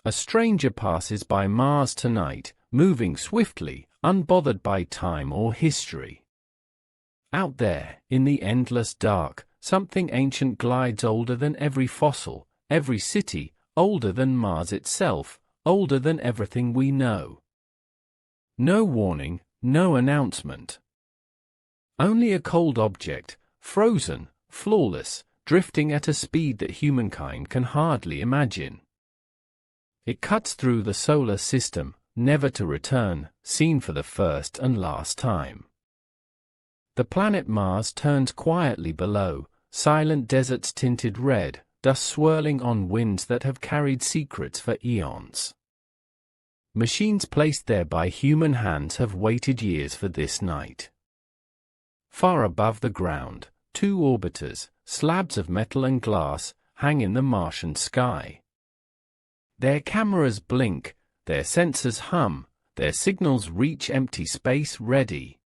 A stranger passes by Mars tonight, moving swiftly, unbothered by time or history. Out there, in the endless dark, something ancient glides older than every fossil, every city, older than Mars itself, older than everything we know. No warning, no announcement. Only a cold object, frozen, flawless, drifting at a speed that humankind can hardly imagine. It cuts through the solar system, never to return, seen for the first and last time. The planet Mars turns quietly below, silent deserts tinted red, dust swirling on winds that have carried secrets for eons. Machines placed there by human hands have waited years for this night. Far above the ground, two orbiters, slabs of metal and glass, hang in the Martian sky. Their cameras blink, their sensors hum, their signals reach empty space ready.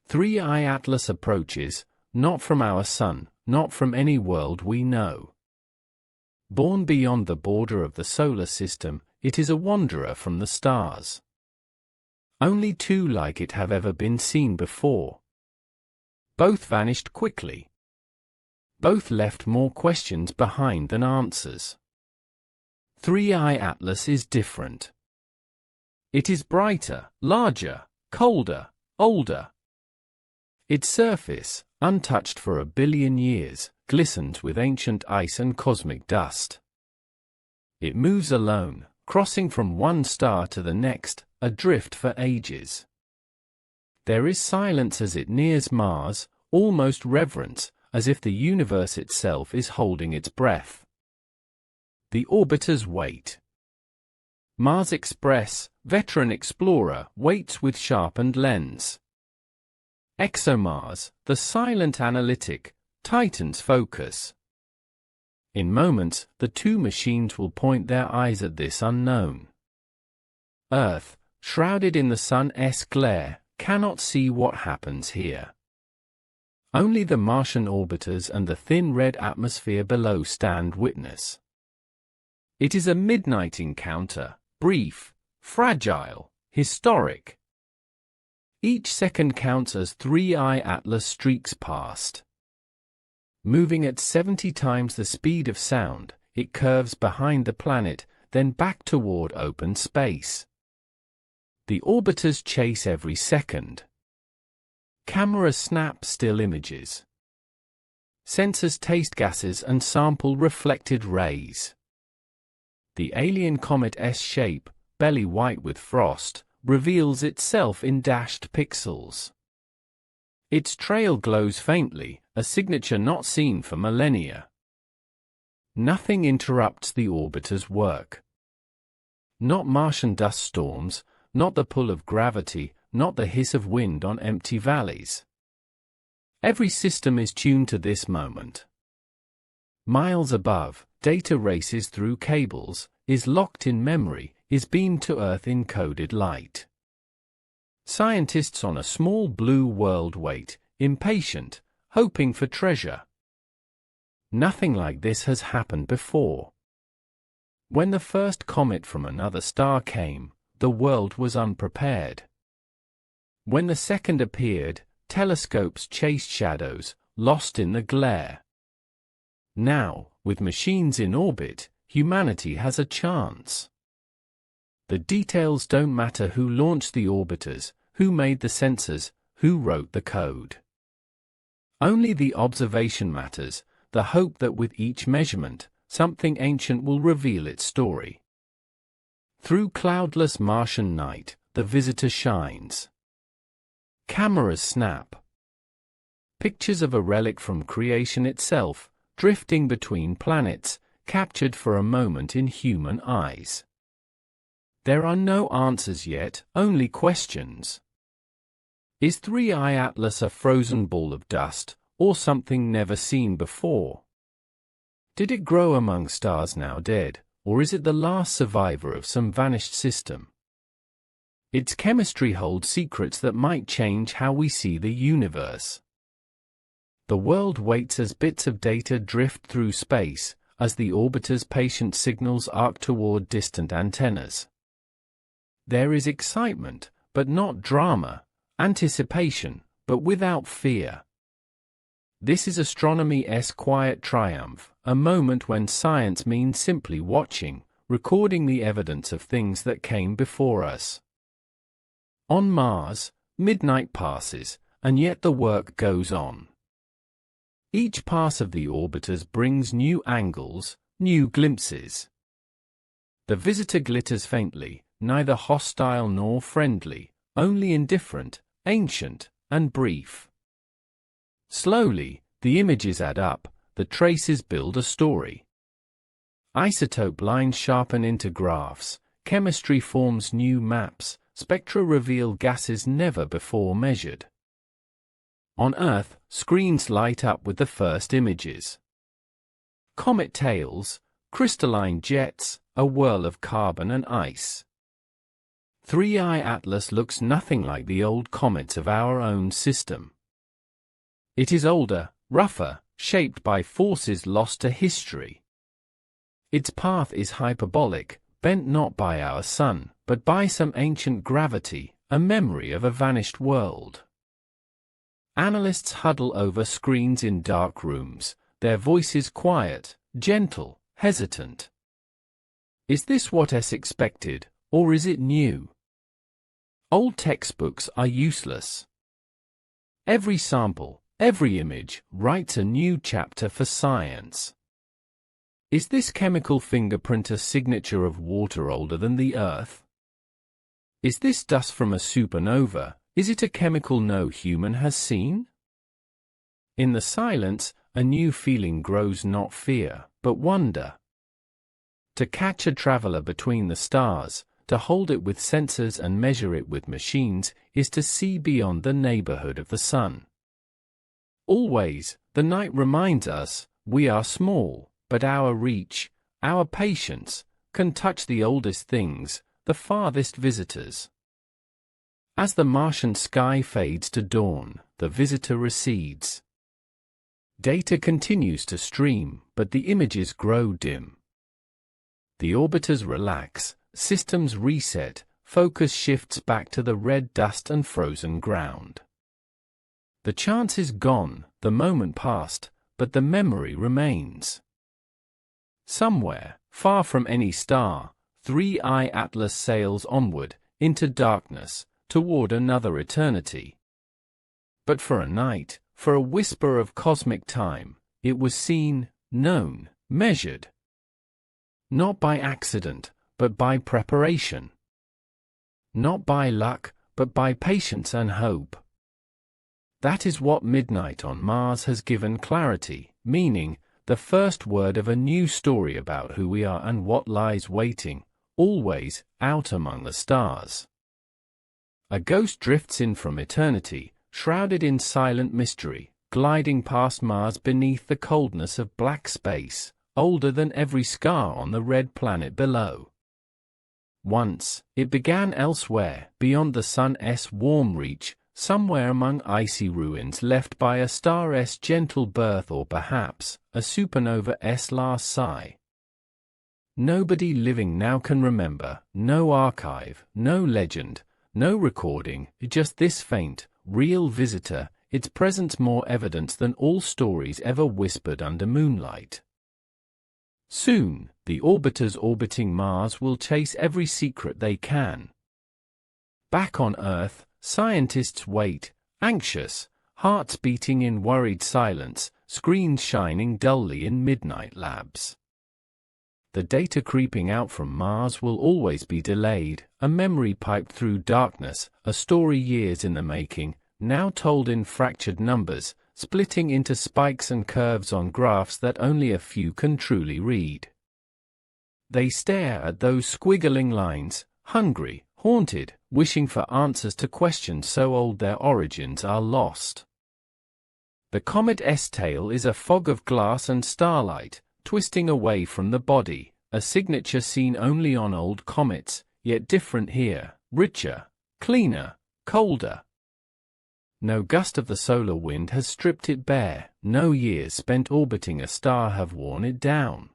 3i Atlas approaches, not from our sun, not from any world we know. Born beyond the border of the solar system, it is a wanderer from the stars. Only two like it have ever been seen before. Both vanished quickly. Both left more questions behind than answers. 3i Atlas is different. It is brighter, larger, colder, older. Its surface, untouched for 1 billion years, glistens with ancient ice and cosmic dust. It moves alone, crossing from one star to the next, adrift for ages. There is silence as it nears Mars, almost reverence, as if the universe itself is holding its breath. The orbiters wait. Mars Express, veteran explorer, waits with sharpened lens. ExoMars, the silent analytic, tightens focus. In moments, the two machines will point their eyes at this unknown. Earth, shrouded in the sun's glare, cannot see what happens here. Only the Martian orbiters and the thin red atmosphere below stand witness. It is a midnight encounter, brief, fragile, historic. Each second counts as 3i Atlas streaks past. Moving at 70 times the speed of sound, it curves behind the planet, then back toward open space. The orbiters chase every second. Cameras snap still images. Sensors taste gases and sample reflected rays. The alien comet's shape, belly white with frost, reveals itself in dashed pixels. Its trail glows faintly, a signature not seen for millennia. Nothing interrupts the orbiter's work. Not Martian dust storms, not the pull of gravity, not the hiss of wind on empty valleys. Every system is tuned to this moment. Miles above, data races through cables, is locked in memory, is beamed to Earth in coded light. Scientists on a small blue world wait, impatient, hoping for treasure. Nothing like this has happened before. When the first comet from another star came, the world was unprepared. When the second appeared, telescopes chased shadows, lost in the glare. Now, with machines in orbit, humanity has a chance. The details don't matter: who launched the orbiters, who made the sensors, who wrote the code. Only the observation matters, the hope that with each measurement, something ancient will reveal its story. Through cloudless Martian night, the visitor shines. Cameras snap. Pictures of a relic from creation itself, drifting between planets, captured for a moment in human eyes. There are no answers yet, only questions. Is 3i Atlas a frozen ball of dust, or something never seen before? Did it grow among stars now dead, or is it the last survivor of some vanished system? Its chemistry holds secrets that might change how we see the universe. The world waits as bits of data drift through space, as the orbiter's patient signals arc toward distant antennas. There is excitement, but not drama, anticipation, but without fear. This is astronomy's quiet triumph, a moment when science means simply watching, recording the evidence of things that came before us. On Mars, midnight passes, and yet the work goes on. Each pass of the orbiters brings new angles, new glimpses. The visitor glitters faintly, neither hostile nor friendly, only indifferent, ancient, and brief. Slowly, the images add up, the traces build a story. Isotope lines sharpen into graphs, chemistry forms new maps, spectra reveal gases never before measured. On Earth, screens light up with the first images. Comet tails, crystalline jets, a whirl of carbon and ice. 3I Atlas looks nothing like the old comets of our own system. It is older, rougher, shaped by forces lost to history. Its path is hyperbolic, bent not by our sun, but by some ancient gravity, a memory of a vanished world. Analysts huddle over screens in dark rooms, their voices quiet, gentle, hesitant. Is this what is expected, or is it new? Old textbooks are useless. Every sample, every image, writes a new chapter for science. Is this chemical fingerprint a signature of water older than the Earth? Is this dust from a supernova? Is it a chemical no human has seen? In the silence, a new feeling grows, not fear, but wonder. To catch a traveler between the stars, to hold it with sensors and measure it with machines, is to see beyond the neighborhood of the sun. Always, the night reminds us, we are small, but our reach, our patience, can touch the oldest things, the farthest visitors. As the Martian sky fades to dawn, the visitor recedes. Data continues to stream, but the images grow dim. The orbiters relax, systems reset, focus shifts back to the red dust and frozen ground. The chance is gone, the moment passed, but the memory remains. Somewhere, far from any star, 3I Atlas sails onward, into darkness, toward another eternity. But for a night, for a whisper of cosmic time, it was seen, known, measured. Not by accident, but by preparation. Not by luck, but by patience and hope. That is what midnight on Mars has given clarity, meaning, the first word of a new story about who we are and what lies waiting, always, out among the stars. A ghost drifts in from eternity, shrouded in silent mystery, gliding past Mars beneath the coldness of black space, older than every scar on the red planet below. Once, it began elsewhere, beyond the sun's warm reach, somewhere among icy ruins left by a star's gentle birth, or perhaps, a supernova's last sigh. Nobody living now can remember, no archive, no legend, no recording, just this faint, real visitor, its presence more evidence than all stories ever whispered under moonlight. Soon, the orbiters orbiting Mars will chase every secret they can. Back on Earth, scientists wait, anxious, hearts beating in worried silence, screens shining dully in midnight labs. The data creeping out from Mars will always be delayed, a memory piped through darkness, a story years in the making, now told in fractured numbers, splitting into spikes and curves on graphs that only a few can truly read. They stare at those squiggling lines, hungry, haunted, wishing for answers to questions so old their origins are lost. The comet's tail is a fog of glass and starlight, twisting away from the body, a signature seen only on old comets, yet different here, richer, cleaner, colder. No gust of the solar wind has stripped it bare, no years spent orbiting a star have worn it down.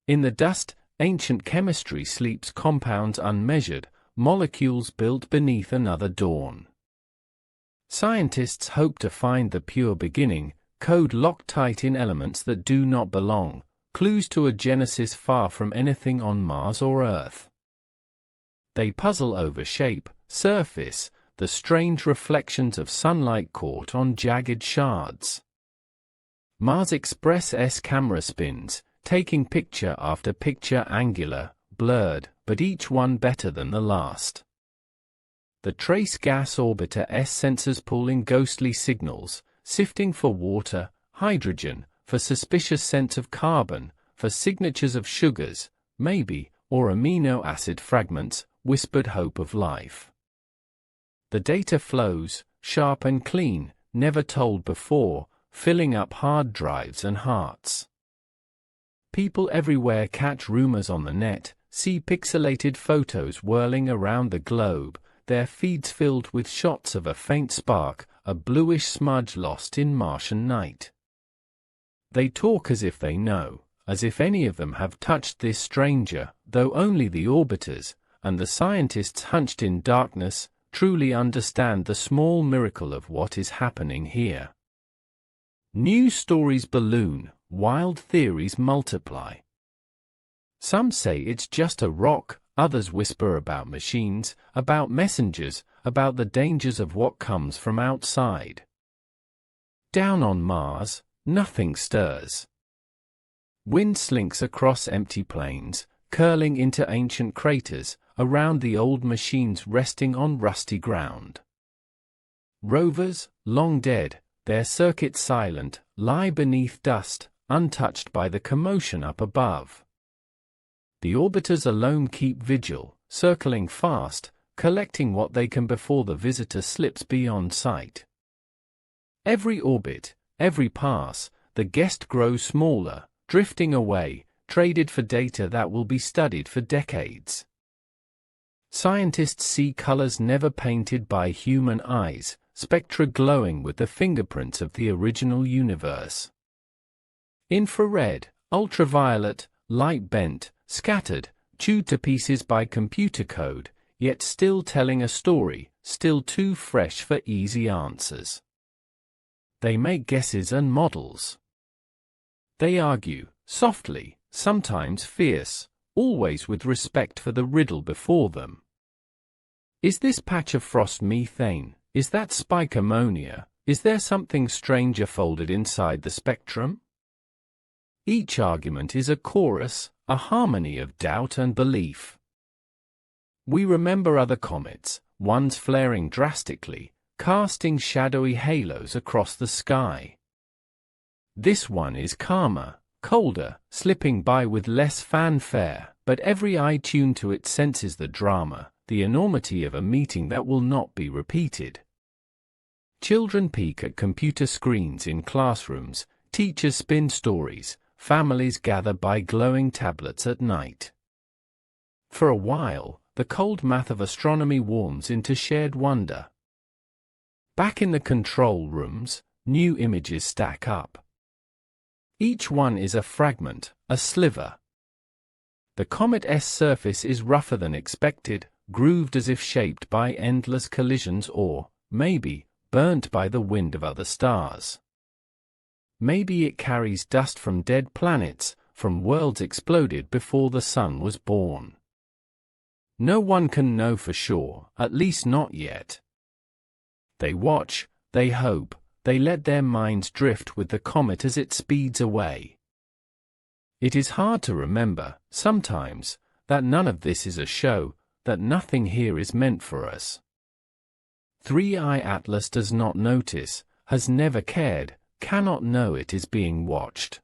In the dust, ancient chemistry sleeps, compounds unmeasured, molecules built beneath another dawn. Scientists hope to find the pure beginning, code locked tight in elements that do not belong, clues to a genesis far from anything on Mars or Earth. They puzzle over shape, surface, the strange reflections of sunlight caught on jagged shards. Mars Express's camera spins, taking picture after picture, angular, blurred, but each one better than the last. The Trace Gas Orbiter's sensors pulling ghostly signals, sifting for water, hydrogen, for suspicious scents of carbon, for signatures of sugars, maybe, or amino acid fragments, whispered hope of life. The data flows, sharp and clean, never told before, filling up hard drives and hearts. People everywhere catch rumors on the net, see pixelated photos whirling around the globe, their feeds filled with shots of a faint spark, a bluish smudge lost in Martian night. They talk as if they know, as if any of them have touched this stranger, though only the orbiters, and the scientists hunched in darkness, truly understand the small miracle of what is happening here. News stories balloon, wild theories multiply. Some say it's just a rock, others whisper about machines, about messengers, about the dangers of what comes from outside. Down on Mars, nothing stirs. Wind slinks across empty plains, curling into ancient craters, around the old machines resting on rusty ground. Rovers, long dead, their circuits silent, lie beneath dust, untouched by the commotion up above. The orbiters alone keep vigil, circling fast, collecting what they can before the visitor slips beyond sight. Every orbit, every pass, the guest grows smaller, drifting away, traded for data that will be studied for decades. Scientists see colors never painted by human eyes, spectra glowing with the fingerprints of the original universe. Infrared, ultraviolet, light bent, scattered, chewed to pieces by computer code, yet still telling a story, still too fresh for easy answers. They make guesses and models. They argue, softly, sometimes fierce, always with respect for the riddle before them. Is this patch of frost methane? Is that spike ammonia? Is there something stranger folded inside the spectrum? Each argument is a chorus, a harmony of doubt and belief. We remember other comets, ones flaring drastically, casting shadowy halos across the sky. This one is calmer, colder, slipping by with less fanfare, but every eye tuned to it senses the drama, the enormity of a meeting that will not be repeated. Children peek at computer screens in classrooms, teachers spin stories, families gather by glowing tablets at night. For a while, the cold math of astronomy warms into shared wonder. Back in the control rooms, new images stack up. Each one is a fragment, a sliver. The comet's surface is rougher than expected, grooved as if shaped by endless collisions or, maybe, burnt by the wind of other stars. Maybe it carries dust from dead planets, from worlds exploded before the sun was born. No one can know for sure, at least not yet. They watch, they hope, they let their minds drift with the comet as it speeds away. It is hard to remember, sometimes, that none of this is a show, that nothing here is meant for us. 3i Atlas does not notice, has never cared, cannot know it is being watched.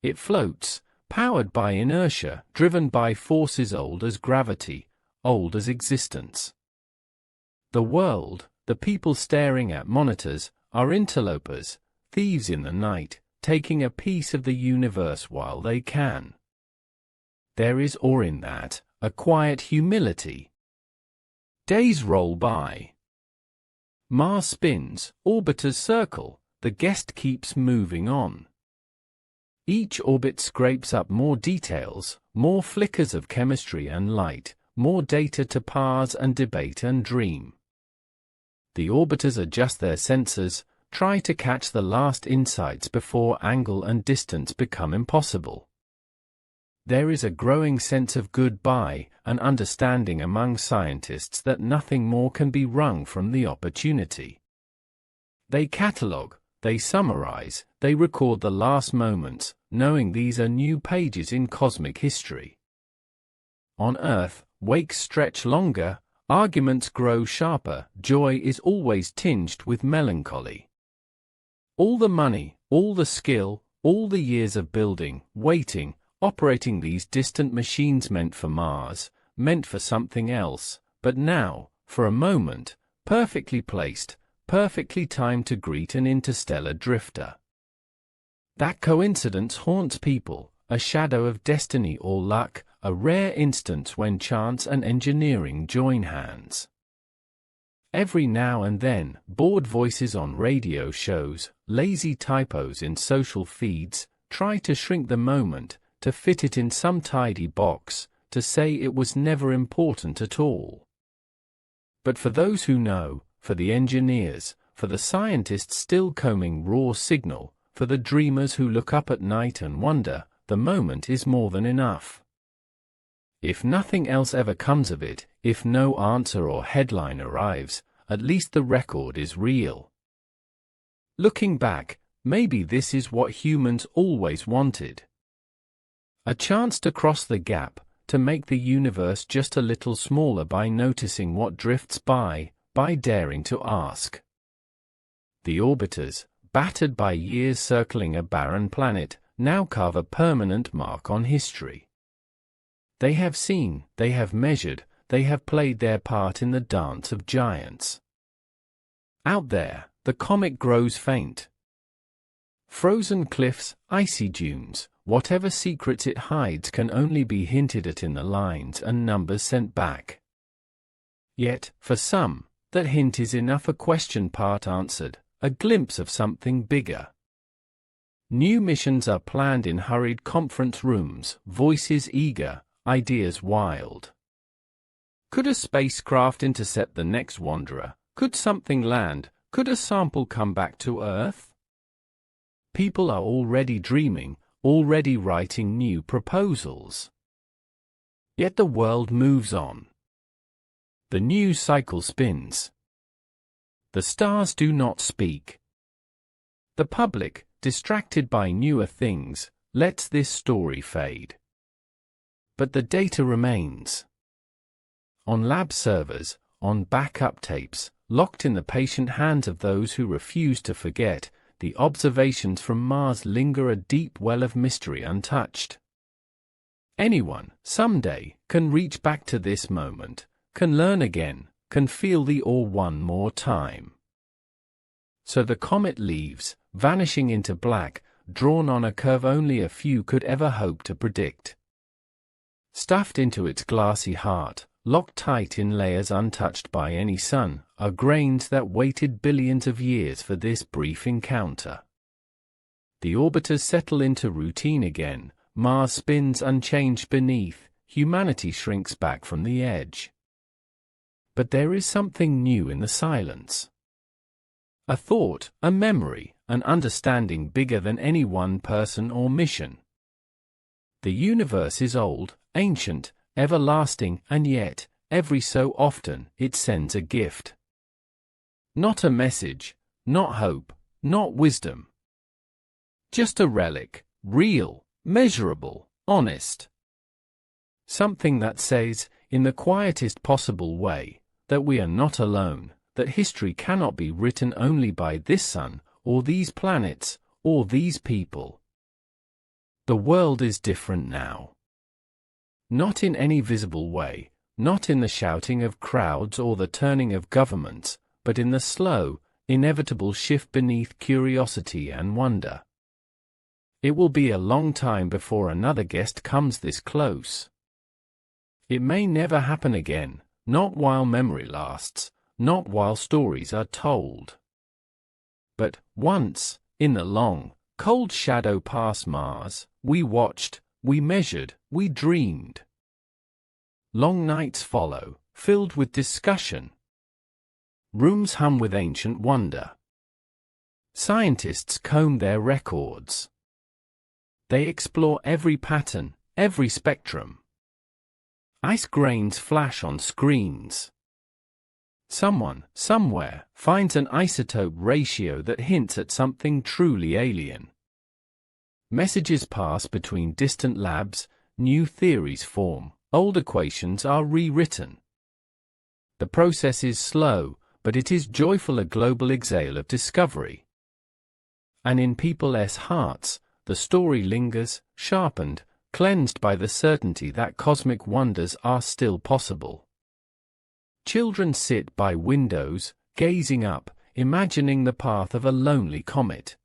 It floats, powered by inertia, driven by forces old as gravity, old as existence. The world, the people staring at monitors, are interlopers, thieves in the night, taking a piece of the universe while they can. There is awe in that, a quiet humility. Days roll by. Mars spins, orbiters circle, the guest keeps moving on. Each orbit scrapes up more details, more flickers of chemistry and light, more data to parse and debate and dream. The orbiters adjust their sensors, try to catch the last insights before angle and distance become impossible. There is a growing sense of goodbye, an understanding among scientists that nothing more can be wrung from the opportunity. They catalogue, they summarize, they record the last moments, knowing these are new pages in cosmic history. On Earth, wakes stretch longer, arguments grow sharper, joy is always tinged with melancholy. All the money, all the skill, all the years of building, waiting, operating these distant machines meant for Mars, meant for something else, but now, for a moment, perfectly placed, perfectly timed to greet an interstellar drifter. That coincidence haunts people, a shadow of destiny or luck, a rare instance when chance and engineering join hands. Every now and then, bored voices on radio shows, lazy typos in social feeds, try to shrink the moment, to fit it in some tidy box, to say it was never important at all. But for those who know, for the engineers, for the scientists still combing raw signal, for the dreamers who look up at night and wonder, the moment is more than enough. If nothing else ever comes of it, if no answer or headline arrives, at least the record is real. Looking back, maybe this is what humans always wanted. A chance to cross the gap, to make the universe just a little smaller by noticing what drifts by daring to ask. The orbiters, battered by years circling a barren planet, now carve a permanent mark on history. They have seen, they have measured, they have played their part in the dance of giants. Out there, the comet grows faint. Frozen cliffs, icy dunes, whatever secrets it hides can only be hinted at in the lines and numbers sent back. Yet, for some, that hint is enough, a question part answered, a glimpse of something bigger. New missions are planned in hurried conference rooms, voices eager, ideas wild. Could a spacecraft intercept the next wanderer? Could something land? Could a sample come back to Earth? People are already dreaming, already writing new proposals. Yet the world moves on. The news cycle spins. The stars do not speak. The public, distracted by newer things, lets this story fade. But the data remains. On lab servers, on backup tapes, locked in the patient hands of those who refuse to forget, the observations from Mars linger, a deep well of mystery untouched. Anyone, someday, can reach back to this moment, can learn again, can feel the awe one more time. So the comet leaves, vanishing into black, drawn on a curve only a few could ever hope to predict. Stuffed into its glassy heart, locked tight in layers untouched by any sun, are grains that waited billions of years for this brief encounter. The orbiters settle into routine again, Mars spins unchanged beneath, humanity shrinks back from the edge. But there is something new in the silence. A thought, a memory, an understanding bigger than any one person or mission. The universe is old, ancient, everlasting, and yet, every so often, it sends a gift. Not a message, not hope, not wisdom. Just a relic, real, measurable, honest. Something that says, in the quietest possible way, that we are not alone, that history cannot be written only by this sun, or these planets, or these people. The world is different now. Not in any visible way, not in the shouting of crowds or the turning of governments, but in the slow, inevitable shift beneath curiosity and wonder. It will be a long time before another guest comes this close. It may never happen again, not while memory lasts, not while stories are told. But once, in the long, cold shadow pass Mars, we watched, we measured, we dreamed. Long nights follow, filled with discussion. Rooms hum with ancient wonder. Scientists comb their records. They explore every pattern, every spectrum. Ice grains flash on screens. Someone, somewhere, finds an isotope ratio that hints at something truly alien. Messages pass between distant labs, new theories form, old equations are rewritten. The process is slow, but it is joyful, a global exhale of discovery. And in people's hearts, the story lingers, sharpened, cleansed by the certainty that cosmic wonders are still possible. Children sit by windows, gazing up, imagining the path of a lonely comet.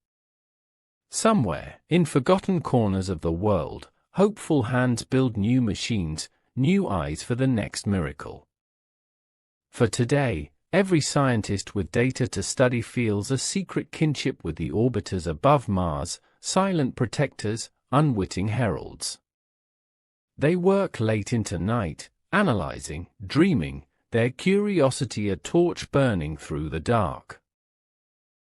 Somewhere, in forgotten corners of the world, hopeful hands build new machines, new eyes for the next miracle. For today, every scientist with data to study feels a secret kinship with the orbiters above Mars, silent protectors, unwitting heralds. They work late into night, analyzing, dreaming, their curiosity a torch burning through the dark.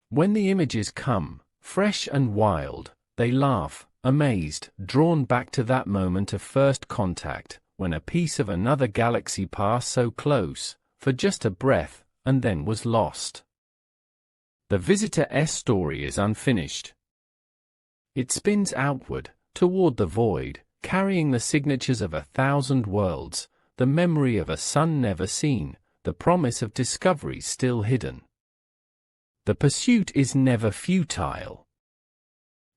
When the images come, fresh and wild, they laugh, amazed, drawn back to that moment of first contact, when a piece of another galaxy passed so close, for just a breath, and then was lost. The visitor's story is unfinished. It spins outward, toward the void, carrying the signatures of 1,000 worlds, the memory of a sun never seen, the promise of discoveries still hidden. The pursuit is never futile.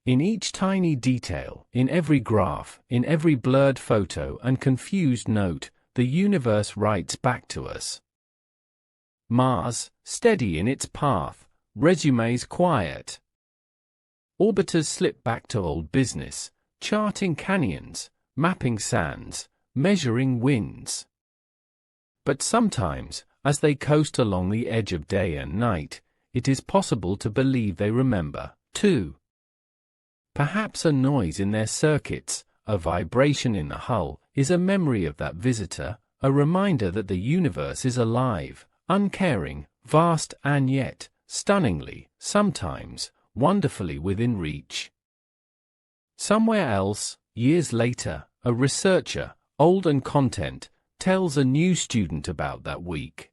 In each tiny detail, in every graph, in every blurred photo and confused note, the universe writes back to us. Mars, steady in its path, resumes quiet. Orbiters slip back to old business, charting canyons, mapping sands, measuring winds. But sometimes, as they coast along the edge of day and night, it is possible to believe they remember, too. Perhaps a noise in their circuits, a vibration in the hull, is a memory of that visitor, a reminder that the universe is alive, uncaring, vast and yet, stunningly, sometimes, wonderfully within reach. Somewhere else, years later, a researcher, old and content, tells a new student about that week.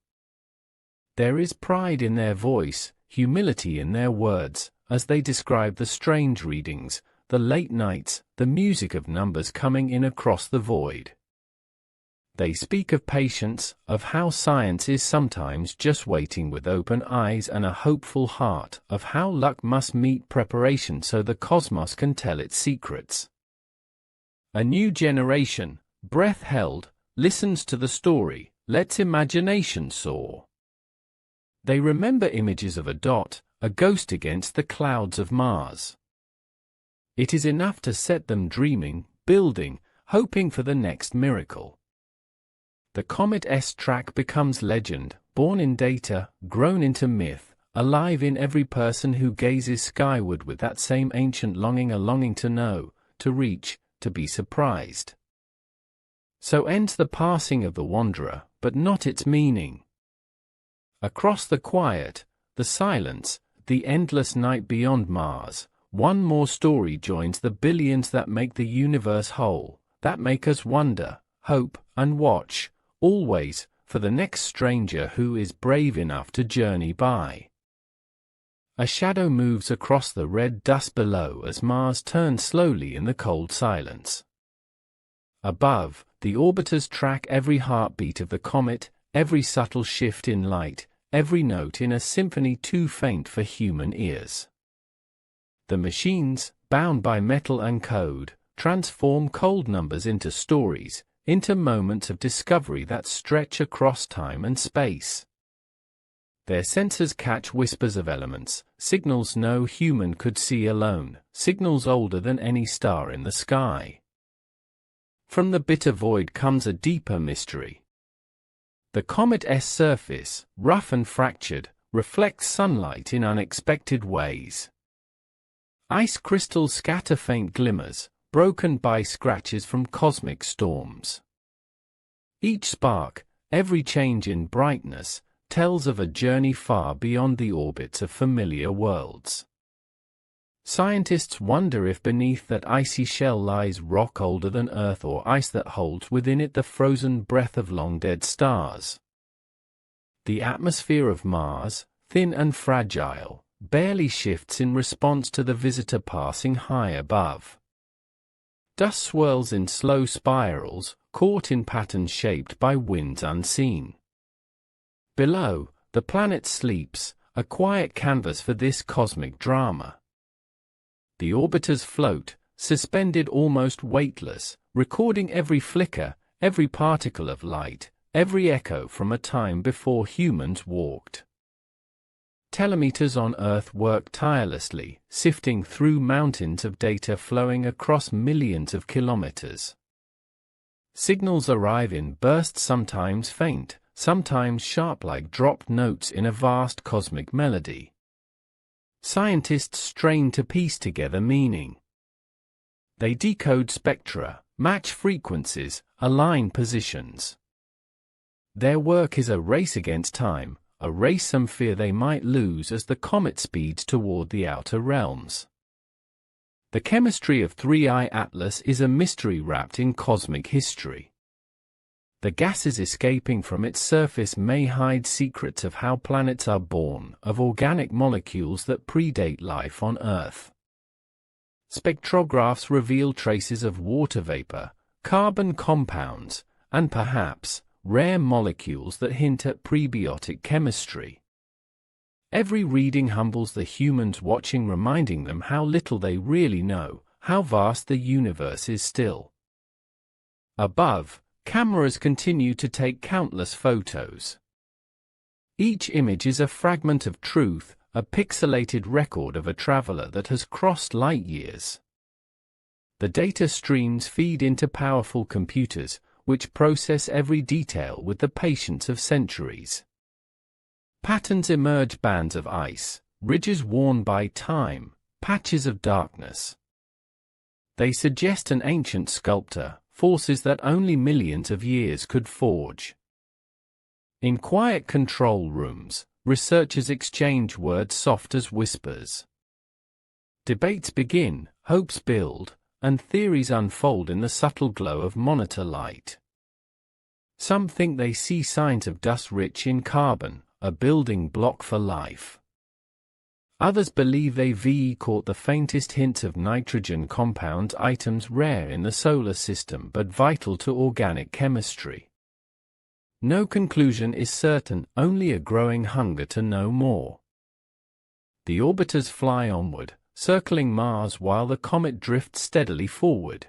There is pride in their voice, humility in their words, as they describe the strange readings, the late nights, the music of numbers coming in across the void. They speak of patience, of how science is sometimes just waiting with open eyes and a hopeful heart, of how luck must meet preparation so the cosmos can tell its secrets. A new generation, breath held, listens to the story, lets imagination soar. They remember images of a dot, a ghost against the clouds of Mars. It is enough to set them dreaming, building, hoping for the next miracle. The comet's track becomes legend, born in data, grown into myth, alive in every person who gazes skyward with that same ancient longing, a longing to know, to reach, to be surprised. So ends the passing of the wanderer, but not its meaning. Across the quiet, the silence, the endless night beyond Mars, one more story joins the billions that make the universe whole, that make us wonder, hope, and watch, always, for the next stranger who is brave enough to journey by. A shadow moves across the red dust below as Mars turns slowly in the cold silence. Above, the orbiters track every heartbeat of the comet, every subtle shift in light, every note in a symphony too faint for human ears. The machines, bound by metal and code, transform cold numbers into stories, into moments of discovery that stretch across time and space. Their sensors catch whispers of elements, signals no human could see alone, signals older than any star in the sky. From the bitter void comes a deeper mystery. The comet's surface, rough and fractured, reflects sunlight in unexpected ways. Ice crystals scatter faint glimmers, broken by scratches from cosmic storms. Each spark, every change in brightness, tells of a journey far beyond the orbits of familiar worlds. Scientists wonder if beneath that icy shell lies rock older than Earth or ice that holds within it the frozen breath of long-dead stars. The atmosphere of Mars, thin and fragile, barely shifts in response to the visitor passing high above. Dust swirls in slow spirals, caught in patterns shaped by winds unseen. Below, the planet sleeps, a quiet canvas for this cosmic drama. The orbiters float, suspended almost weightless, recording every flicker, every particle of light, every echo from a time before humans walked. Telemeters on Earth work tirelessly, sifting through mountains of data flowing across millions of kilometers. Signals arrive in bursts, sometimes faint, sometimes sharp like dropped notes in a vast cosmic melody. Scientists strain to piece together meaning. They decode spectra, match frequencies, align positions. Their work is a race against time, a race some fear they might lose as the comet speeds toward the outer realms. The chemistry of 3I Atlas is a mystery wrapped in cosmic history. The gases escaping from its surface may hide secrets of how planets are born, of organic molecules that predate life on Earth. Spectrographs reveal traces of water vapor, carbon compounds, and perhaps, rare molecules that hint at prebiotic chemistry. Every reading humbles the humans watching, reminding them how little they really know, how vast the universe is still. Above, cameras continue to take countless photos. Each image is a fragment of truth, a pixelated record of a traveler that has crossed light years. The data streams feed into powerful computers, which process every detail with the patience of centuries. Patterns emerge: bands of ice, ridges worn by time, patches of darkness. They suggest an ancient sculptor, forces that only millions of years could forge. In quiet control rooms, researchers exchange words soft as whispers. Debates begin, hopes build, and theories unfold in the subtle glow of monitor light. Some think they see signs of dust rich in carbon, a building block for life. Others believe they've caught the faintest hints of nitrogen compounds, items rare in the solar system but vital to organic chemistry. No conclusion is certain, only a growing hunger to know more. The orbiters fly onward, circling Mars while the comet drifts steadily forward.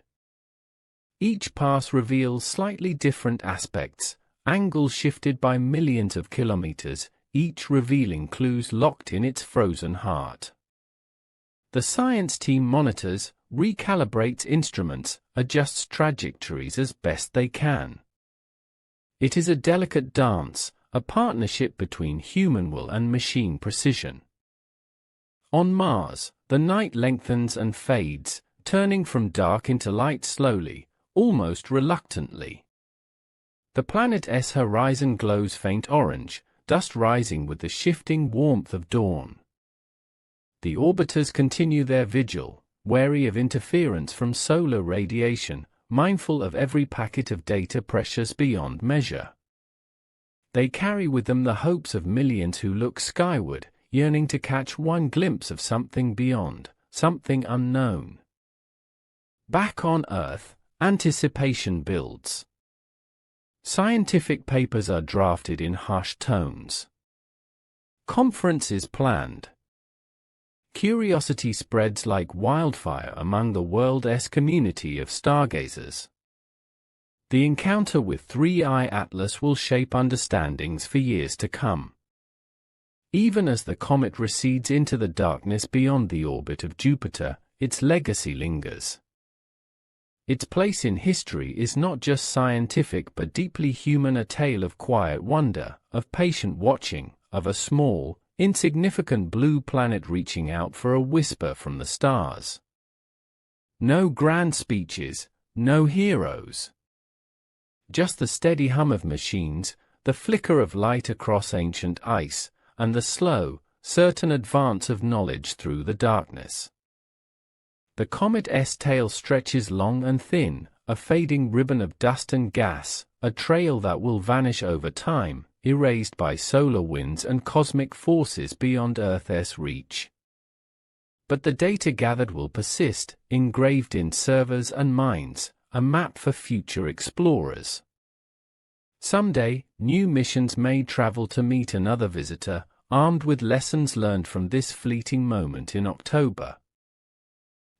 Each pass reveals slightly different aspects, angles shifted by millions of kilometers, each revealing clues locked in its frozen heart. The science team monitors, recalibrates instruments, adjusts trajectories as best they can. It is a delicate dance, a partnership between human will and machine precision. On Mars, the night lengthens and fades, turning from dark into light slowly, almost reluctantly. The planet's horizon glows faint orange, dust rising with the shifting warmth of dawn. The orbiters continue their vigil, wary of interference from solar radiation, mindful of every packet of data precious beyond measure. They carry with them the hopes of millions who look skyward, yearning to catch one glimpse of something beyond, something unknown. Back on Earth, anticipation builds. Scientific papers are drafted in hushed tones. Conferences planned. Curiosity spreads like wildfire among the world's community of stargazers. The encounter with 3I Atlas will shape understandings for years to come. Even as the comet recedes into the darkness beyond the orbit of Jupiter, its legacy lingers. Its place in history is not just scientific but deeply human, a tale of quiet wonder, of patient watching, of a small, insignificant blue planet reaching out for a whisper from the stars. No grand speeches, no heroes. Just the steady hum of machines, the flicker of light across ancient ice, and the slow, certain advance of knowledge through the darkness. The comet's tail stretches long and thin, a fading ribbon of dust and gas, a trail that will vanish over time, erased by solar winds and cosmic forces beyond Earth's reach. But the data gathered will persist, engraved in servers and minds, a map for future explorers. Someday, new missions may travel to meet another visitor, armed with lessons learned from this fleeting moment in October.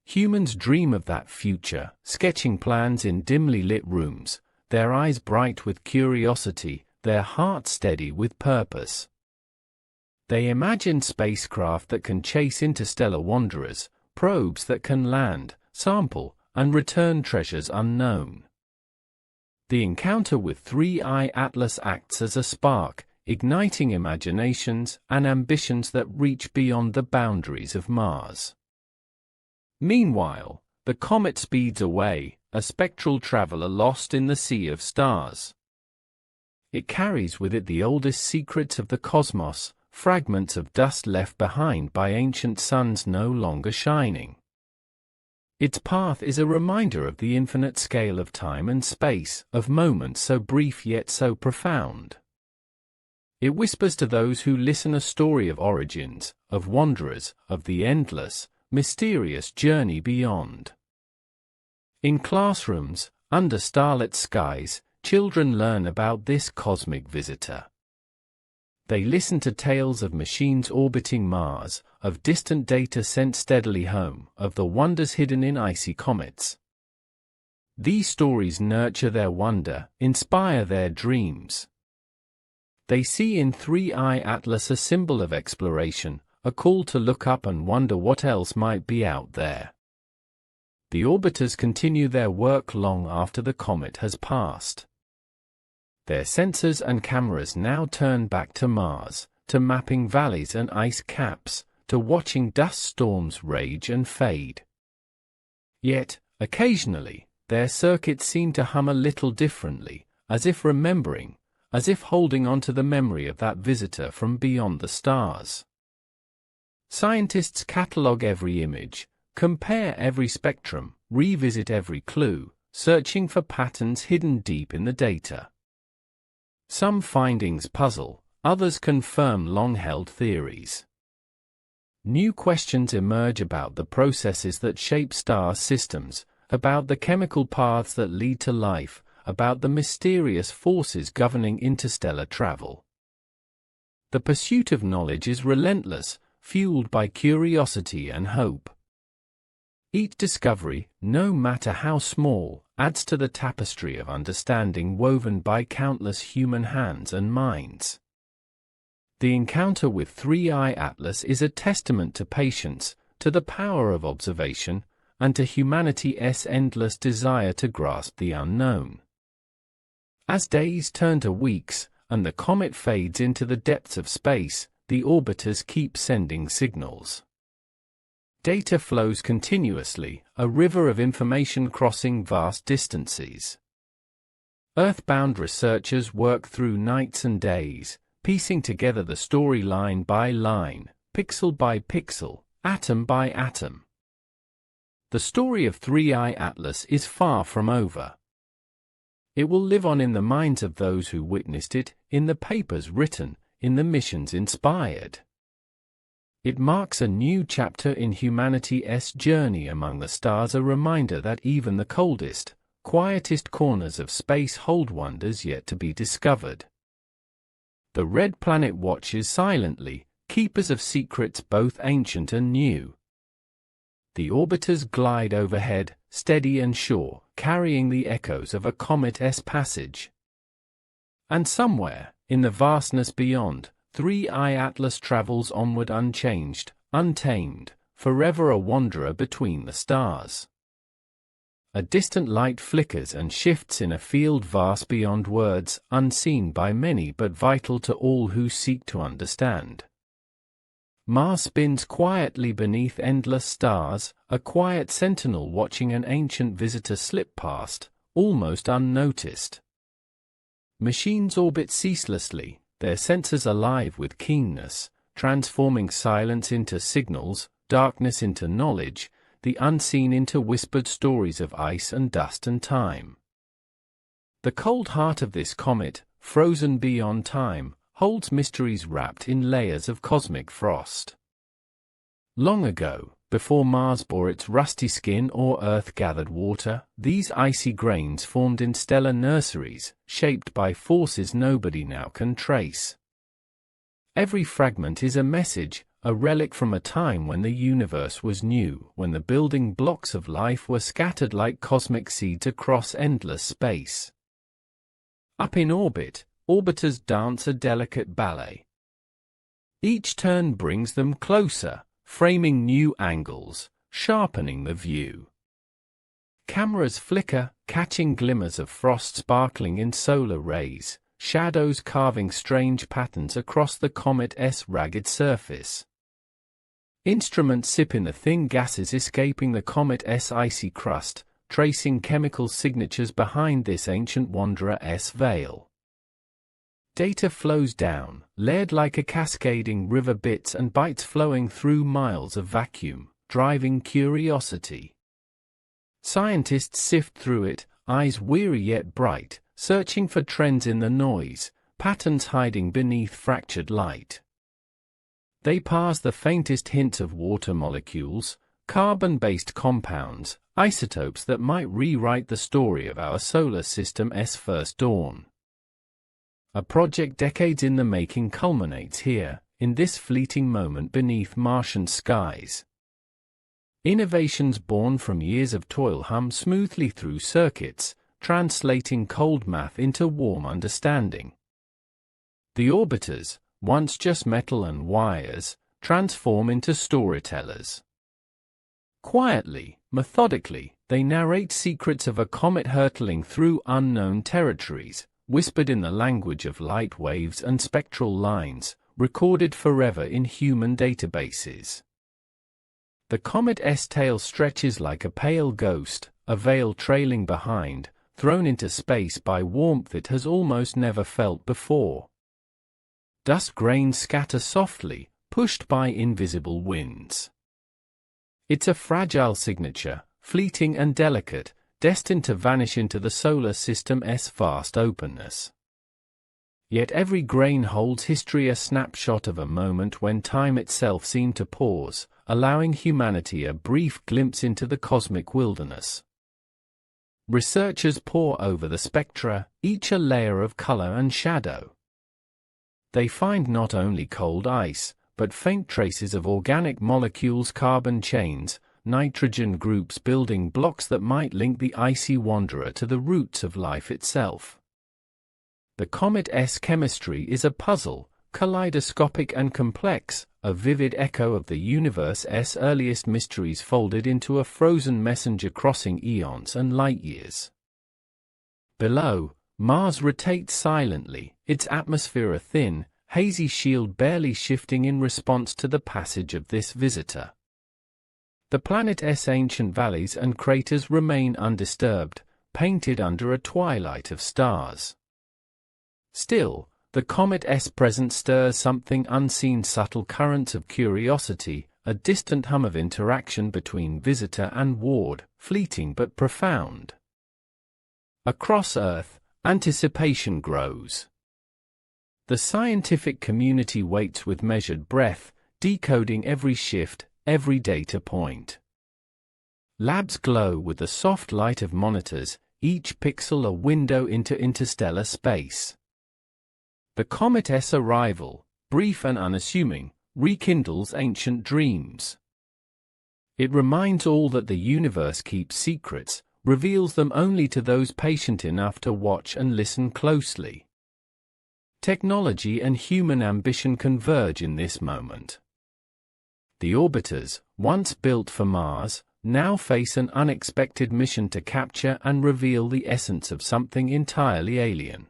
Humans dream of that future, sketching plans in dimly lit rooms, their eyes bright with curiosity, their hearts steady with purpose. They imagine spacecraft that can chase interstellar wanderers, probes that can land, sample, and return treasures unknown. The encounter with 3I Atlas acts as a spark, igniting imaginations and ambitions that reach beyond the boundaries of Mars. Meanwhile, the comet speeds away, a spectral traveler lost in the sea of stars. It carries with it the oldest secrets of the cosmos, fragments of dust left behind by ancient suns no longer shining. Its path is a reminder of the infinite scale of time and space, of moments so brief yet so profound. It whispers to those who listen a story of origins, of wanderers, of the endless, mysterious journey beyond. In classrooms, under starlit skies, children learn about this cosmic visitor. They listen to tales of machines orbiting Mars, of distant data sent steadily home, of the wonders hidden in icy comets. These stories nurture their wonder, inspire their dreams. They see in 3I Atlas a symbol of exploration, a call to look up and wonder what else might be out there. The orbiters continue their work long after the comet has passed. Their sensors and cameras now turn back to Mars, to mapping valleys and ice caps, to watching dust storms rage and fade. Yet, occasionally, their circuits seem to hum a little differently, as if remembering, as if holding on to the memory of that visitor from beyond the stars. Scientists catalogue every image, compare every spectrum, revisit every clue, searching for patterns hidden deep in the data. Some findings puzzle, others confirm long-held theories. New questions emerge about the processes that shape star systems, about the chemical paths that lead to life, about the mysterious forces governing interstellar travel. The pursuit of knowledge is relentless, fueled by curiosity and hope. Each discovery, no matter how small, adds to the tapestry of understanding woven by countless human hands and minds. The encounter with 3I Atlas is a testament to patience, to the power of observation, and to humanity's endless desire to grasp the unknown. As days turn to weeks, and the comet fades into the depths of space, the orbiters keep sending signals. Data flows continuously, a river of information crossing vast distances. Earthbound researchers work through nights and days, piecing together the story line by line, pixel by pixel, atom by atom. The story of 3I Atlas is far from over. It will live on in the minds of those who witnessed it, in the papers written, in the missions inspired. It marks a new chapter in humanity's journey among the stars, a reminder that even the coldest, quietest corners of space hold wonders yet to be discovered. The red planet watches silently, keepers of secrets both ancient and new. The orbiters glide overhead, steady and sure, carrying the echoes of a comet's passage. And somewhere, in the vastness beyond, 3I Atlas travels onward unchanged, untamed, forever a wanderer between the stars. A distant light flickers and shifts in a field vast beyond words, unseen by many but vital to all who seek to understand. Mars spins quietly beneath endless stars, a quiet sentinel watching an ancient visitor slip past, almost unnoticed. Machines orbit ceaselessly, their sensors alive with keenness, transforming silence into signals, darkness into knowledge, the unseen into whispered stories of ice and dust and time. The cold heart of this comet, frozen beyond time, holds mysteries wrapped in layers of cosmic frost. Long ago, before Mars bore its rusty skin or Earth gathered water, these icy grains formed in stellar nurseries, shaped by forces nobody now can trace. Every fragment is a message, a relic from a time when the universe was new, when the building blocks of life were scattered like cosmic seeds across endless space. Up in orbit, orbiters dance a delicate ballet. Each turn brings them closer, framing new angles, sharpening the view. Cameras flicker, catching glimmers of frost sparkling in solar rays, shadows carving strange patterns across the comet's ragged surface. Instruments sip in the thin gases escaping the comet's icy crust, tracing chemical signatures behind this ancient wanderer's veil. Data flows down, layered like a cascading river, bits and bytes flowing through miles of vacuum, driving curiosity. Scientists sift through it, eyes weary yet bright, searching for trends in the noise, patterns hiding beneath fractured light. They pass the faintest hints of water molecules, carbon-based compounds, isotopes that might rewrite the story of our solar system's first dawn. A project decades in the making culminates here, in this fleeting moment beneath Martian skies. Innovations born from years of toil hum smoothly through circuits, translating cold math into warm understanding. The orbiters, once just metal and wires, transform into storytellers. Quietly, methodically, they narrate secrets of a comet hurtling through unknown territories, whispered in the language of light waves and spectral lines, recorded forever in human databases. The comet's tail stretches like a pale ghost, a veil trailing behind, thrown into space by warmth it has almost never felt before. Dust grains scatter softly, pushed by invisible winds. It's a fragile signature, fleeting and delicate, destined to vanish into the solar system's vast openness. Yet every grain holds history, a snapshot of a moment when time itself seemed to pause, allowing humanity a brief glimpse into the cosmic wilderness. Researchers pore over the spectra, each a layer of color and shadow. They find not only cold ice, but faint traces of organic molecules, carbon chains, nitrogen groups, building blocks that might link the icy wanderer to the roots of life itself. The comet's chemistry is a puzzle, kaleidoscopic and complex, a vivid echo of the universe's earliest mysteries folded into a frozen messenger crossing eons and light years. Below, Mars rotates silently, its atmosphere a thin, hazy shield barely shifting in response to the passage of this visitor. The planet's ancient valleys and craters remain undisturbed, painted under a twilight of stars. Still, the comet's presence stirs something unseen, subtle currents of curiosity, a distant hum of interaction between visitor and ward, fleeting but profound. Across Earth, anticipation grows. The scientific community waits with measured breath, decoding every shift, every data point. Labs glow with the soft light of monitors, each pixel a window into interstellar space. The comet's arrival, brief and unassuming, rekindles ancient dreams. It reminds all that the universe keeps secrets, reveals them only to those patient enough to watch and listen closely. Technology and human ambition converge in this moment. The orbiters, once built for Mars, now face an unexpected mission to capture and reveal the essence of something entirely alien.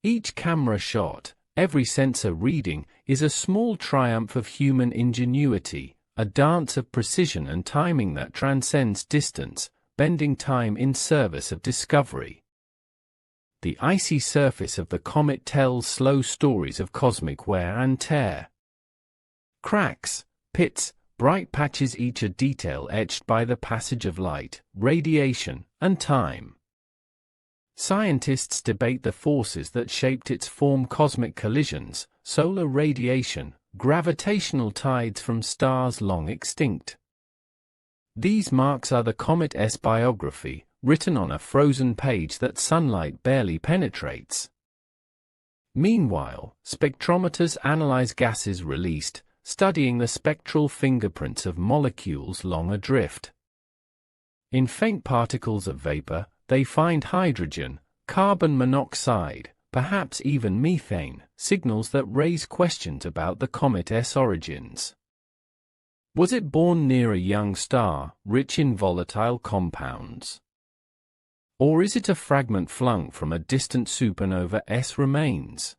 Each camera shot, every sensor reading is a small triumph of human ingenuity, a dance of precision and timing that transcends distance, bending time in service of discovery. The icy surface of the comet tells slow stories of cosmic wear and tear. Cracks, pits, bright patches, each a detail etched by the passage of light, radiation, and time. Scientists debate the forces that shaped its form: cosmic collisions, solar radiation, gravitational tides from stars long extinct. These marks are the comet's biography, written on a frozen page that sunlight barely penetrates. Meanwhile, spectrometers analyze gases released, studying the spectral fingerprints of molecules long adrift. In faint particles of vapor, they find hydrogen, carbon monoxide, perhaps even methane, signals that raise questions about the comet's origins. Was it born near a young star, rich in volatile compounds? Or is it a fragment flung from a distant supernova's remains?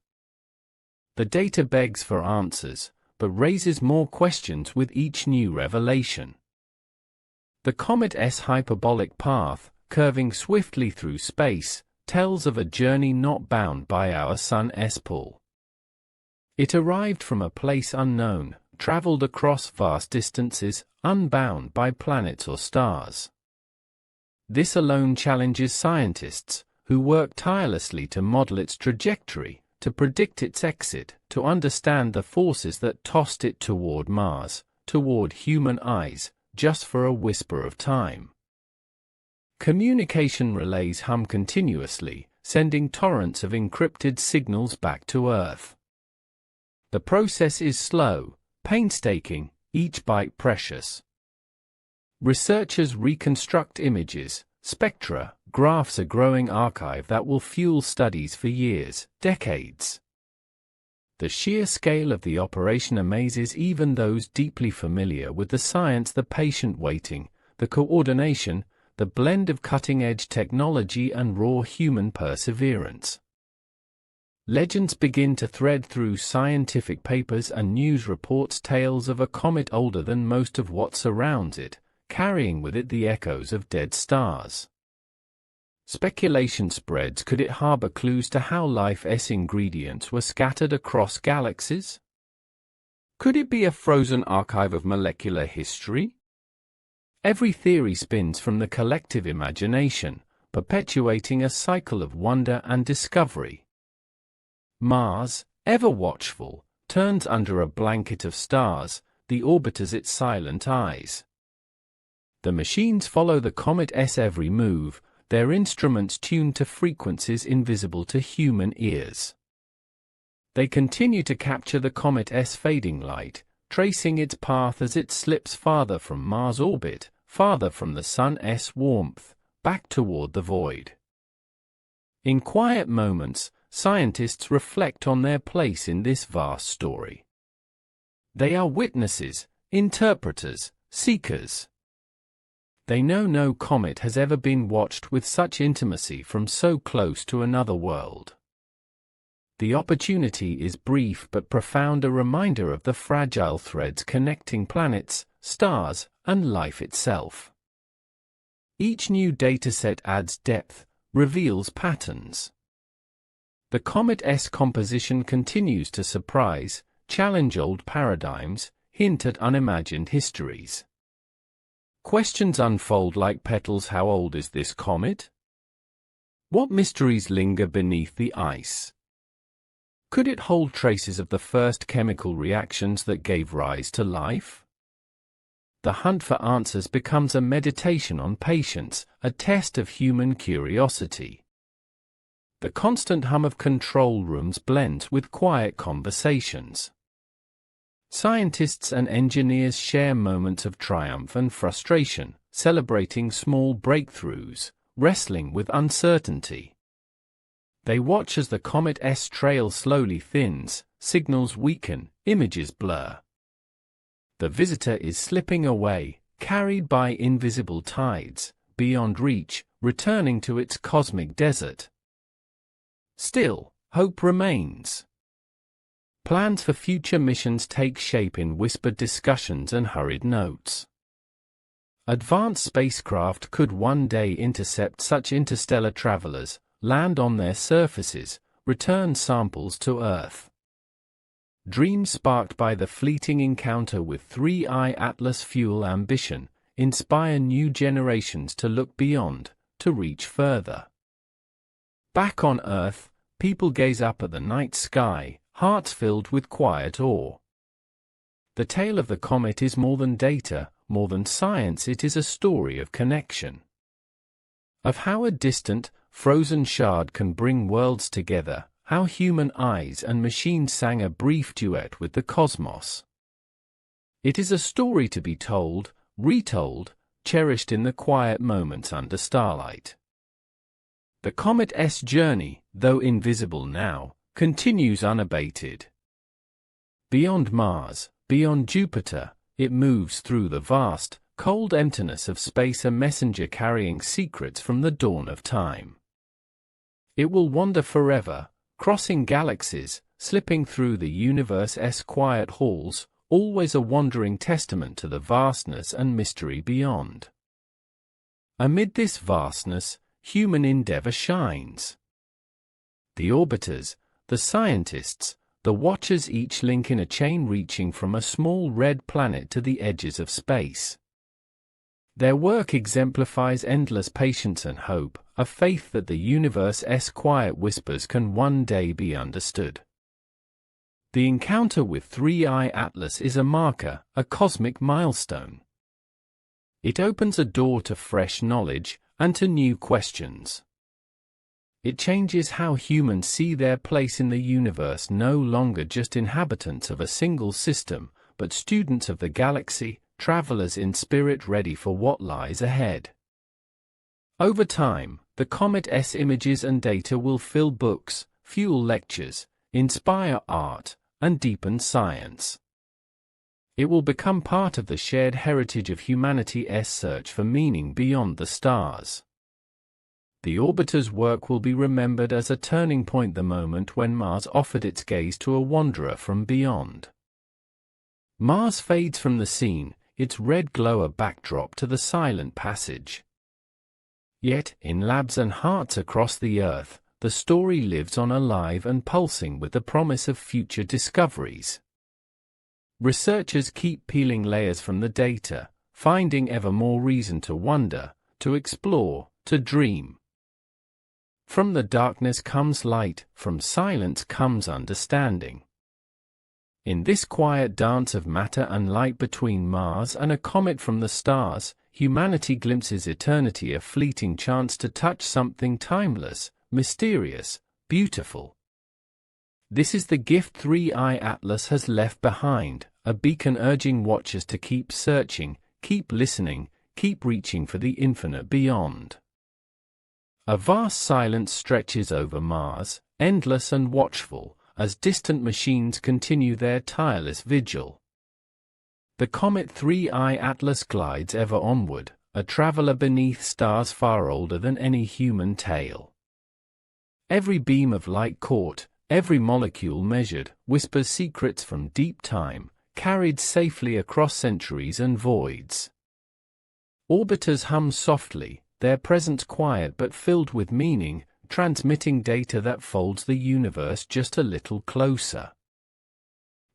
The data begs for answers, but raises more questions with each new revelation. The comet's hyperbolic path, curving swiftly through space, tells of a journey not bound by our sun's pull. It arrived from a place unknown, traveled across vast distances, unbound by planets or stars. This alone challenges scientists, who work tirelessly to model its trajectory, to predict its exit, to understand the forces that tossed it toward Mars, toward human eyes, just for a whisper of time. Communication relays hum continuously, sending torrents of encrypted signals back to Earth. The process is slow, painstaking, each byte precious. Researchers reconstruct images, spectra, graphs, a growing archive that will fuel studies for years, decades. The sheer scale of the operation amazes even those deeply familiar with the science: the patient waiting, the coordination, the blend of cutting-edge technology and raw human perseverance. Legends begin to thread through scientific papers and news reports, tales of a comet older than most of what surrounds it, carrying with it the echoes of dead stars. Speculation spreads: could it harbor clues to how life's ingredients were scattered across galaxies? Could it be a frozen archive of molecular history? Every theory spins from the collective imagination, perpetuating a cycle of wonder and discovery. Mars, ever watchful, turns under a blanket of stars, the orbiters its silent eyes. The machines follow the comet's every move, their instruments tuned to frequencies invisible to human ears. They continue to capture the comet's fading light, tracing its path as it slips farther from Mars' orbit, farther from the sun's warmth, back toward the void. In quiet moments, scientists reflect on their place in this vast story. They are witnesses, interpreters, seekers. They know no comet has ever been watched with such intimacy from so close to another world. The opportunity is brief but profound, a reminder of the fragile threads connecting planets, stars, and life itself. Each new dataset adds depth, reveals patterns. The comet's composition continues to surprise, challenge old paradigms, hint at unimagined histories. Questions unfold like petals: how old is this comet? What mysteries linger beneath the ice? Could it hold traces of the first chemical reactions that gave rise to life? The hunt for answers becomes a meditation on patience, a test of human curiosity. The constant hum of control rooms blends with quiet conversations. Scientists and engineers share moments of triumph and frustration, celebrating small breakthroughs, wrestling with uncertainty. They watch as the comet's trail slowly thins, signals weaken, images blur. The visitor is slipping away, carried by invisible tides, beyond reach, returning to its cosmic desert. Still, hope remains. Plans for future missions take shape in whispered discussions and hurried notes. Advanced spacecraft could one day intercept such interstellar travelers, land on their surfaces, return samples to Earth. Dreams sparked by the fleeting encounter with 3I Atlas fuel ambition, inspire new generations to look beyond, to reach further. Back on Earth, people gaze up at the night sky, hearts filled with quiet awe. The tale of the comet is more than data, more than science. It is a story of connection. Of how a distant, frozen shard can bring worlds together, how human eyes and machines sang a brief duet with the cosmos. It is a story to be told, retold, cherished in the quiet moments under starlight. The comet's journey, though invisible now, continues unabated. Beyond Mars, beyond Jupiter, it moves through the vast, cold emptiness of space, a messenger carrying secrets from the dawn of time. It will wander forever, crossing galaxies, slipping through the universe's quiet halls, always a wandering testament to the vastness and mystery beyond. Amid this vastness, human endeavor shines. The orbiters, the scientists, the watchers, each link in a chain reaching from a small red planet to the edges of space. Their work exemplifies endless patience and hope, a faith that the universe's quiet whispers can one day be understood. The encounter with 3I Atlas is a marker, a cosmic milestone. It opens a door to fresh knowledge, and to new questions. It changes how humans see their place in the universe, no longer just inhabitants of a single system, but students of the galaxy, travelers in spirit ready for what lies ahead. Over time, the comet's images and data will fill books, fuel lectures, inspire art, and deepen science. It will become part of the shared heritage of humanity's search for meaning beyond the stars. The orbiter's work will be remembered as a turning point, the moment when Mars offered its gaze to a wanderer from beyond. Mars fades from the scene, its red glow a backdrop to the silent passage. Yet, in labs and hearts across the Earth, the story lives on, alive and pulsing with the promise of future discoveries. Researchers keep peeling layers from the data, finding ever more reason to wonder, to explore, to dream. From the darkness comes light, from silence comes understanding. In this quiet dance of matter and light between Mars and a comet from the stars, humanity glimpses eternity, a fleeting chance to touch something timeless, mysterious, beautiful. This is the gift 3I Atlas has left behind, a beacon urging watchers to keep searching, keep listening, keep reaching for the infinite beyond. A vast silence stretches over Mars, endless and watchful, as distant machines continue their tireless vigil. The comet 3I Atlas glides ever onward, a traveler beneath stars far older than any human tale. Every beam of light caught, every molecule measured, whispers secrets from deep time, carried safely across centuries and voids. Orbiters hum softly, their presence quiet but filled with meaning, transmitting data that folds the universe just a little closer.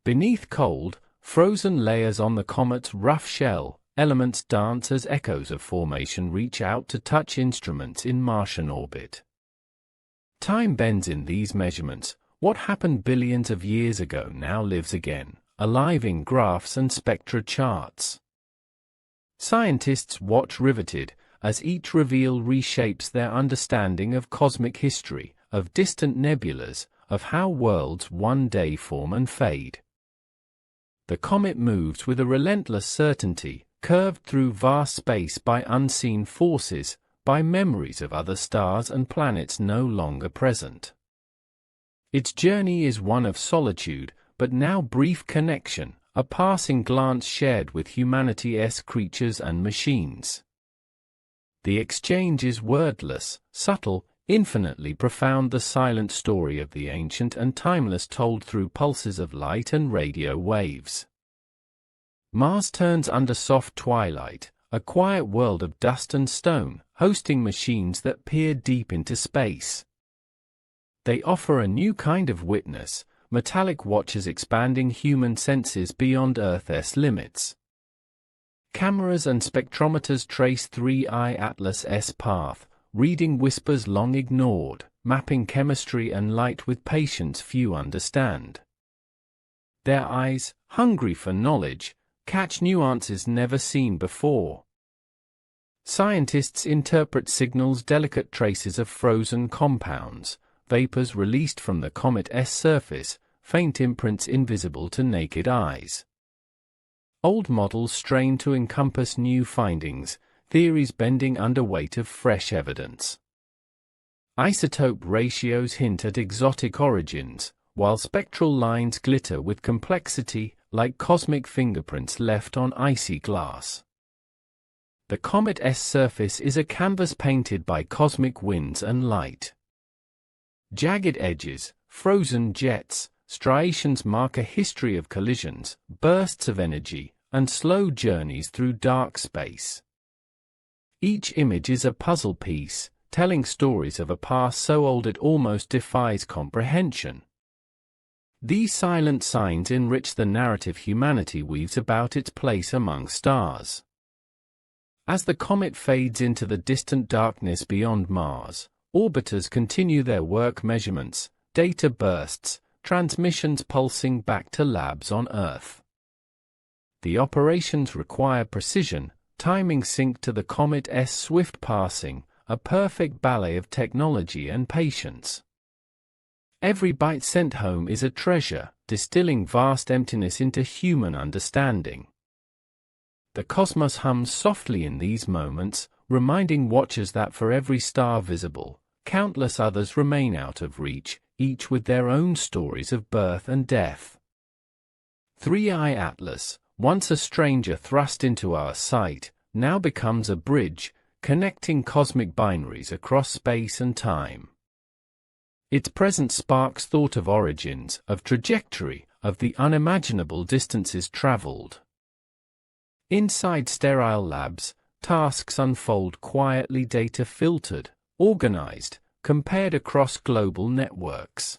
Beneath cold, frozen layers on the comet's rough shell, elements dance as echoes of formation reach out to touch instruments in Martian orbit. Time bends in these measurements. What happened billions of years ago now lives again, alive in graphs and spectra charts. Scientists watch riveted, as each reveal reshapes their understanding of cosmic history, of distant nebulas, of how worlds one day form and fade. The comet moves with a relentless certainty, curved through vast space by unseen forces, by memories of other stars and planets no longer present. Its journey is one of solitude, but now brief connection, a passing glance shared with humanity's creatures and machines. The exchange is wordless, subtle, infinitely profound, the silent story of the ancient and timeless, told through pulses of light and radio waves. Mars turns under soft twilight, a quiet world of dust and stone, hosting machines that peer deep into space. They offer a new kind of witness, metallic watchers expanding human senses beyond Earth's limits. Cameras and spectrometers trace 3I Atlas' path, reading whispers long ignored, mapping chemistry and light with patience few understand. Their eyes, hungry for knowledge, catch nuances never seen before. Scientists interpret signals, delicate traces of frozen compounds, vapors released from the comet's surface, faint imprints invisible to naked eyes. Old models strain to encompass new findings, theories bending under weight of fresh evidence. Isotope ratios hint at exotic origins, while spectral lines glitter with complexity, like cosmic fingerprints left on icy glass. The comet's surface is a canvas painted by cosmic winds and light. Jagged edges, frozen jets, striations mark a history of collisions, bursts of energy, and slow journeys through dark space. Each image is a puzzle piece, telling stories of a past so old it almost defies comprehension. These silent signs enrich the narrative humanity weaves about its place among stars. As the comet fades into the distant darkness beyond Mars, orbiters continue their work, measurements, data bursts, transmissions pulsing back to labs on Earth. The operations require precision, timing synced to the comet's swift passing, a perfect ballet of technology and patience. Every byte sent home is a treasure, distilling vast emptiness into human understanding. The cosmos hums softly in these moments, reminding watchers that for every star visible, countless others remain out of reach, each with their own stories of birth and death. 3I Atlas, once a stranger thrust into our sight, now becomes a bridge, connecting cosmic binaries across space and time. Its presence sparks thought of origins, of trajectory, of the unimaginable distances traveled. Inside sterile labs, tasks unfold quietly, data filtered, organized, compared across global networks.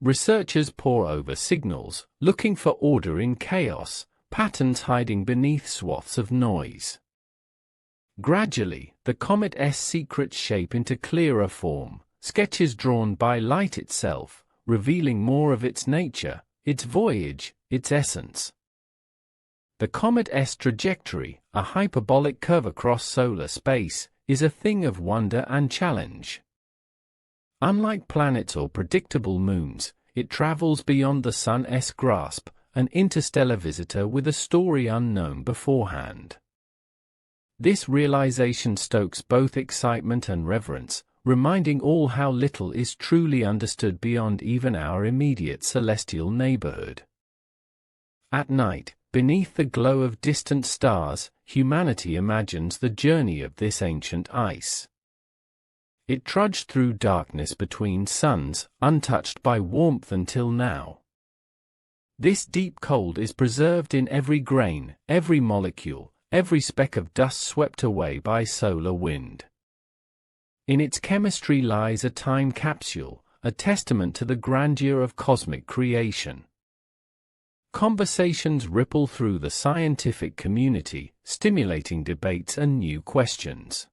Researchers pore over signals, looking for order in chaos, patterns hiding beneath swaths of noise. Gradually, the comet's secrets shape into clearer form, sketches drawn by light itself, revealing more of its nature, its voyage, its essence. The comet's trajectory, a hyperbolic curve across solar space, is a thing of wonder and challenge. Unlike planets or predictable moons, it travels beyond the sun's grasp, an interstellar visitor with a story unknown beforehand. This realization stokes both excitement and reverence, reminding all how little is truly understood beyond even our immediate celestial neighborhood. At night, beneath the glow of distant stars, humanity imagines the journey of this ancient ice. It trudged through darkness between suns, untouched by warmth until now. This deep cold is preserved in every grain, every molecule, every speck of dust swept away by solar wind. In its chemistry lies a time capsule, a testament to the grandeur of cosmic creation. Conversations ripple through the scientific community, stimulating debates and new questions.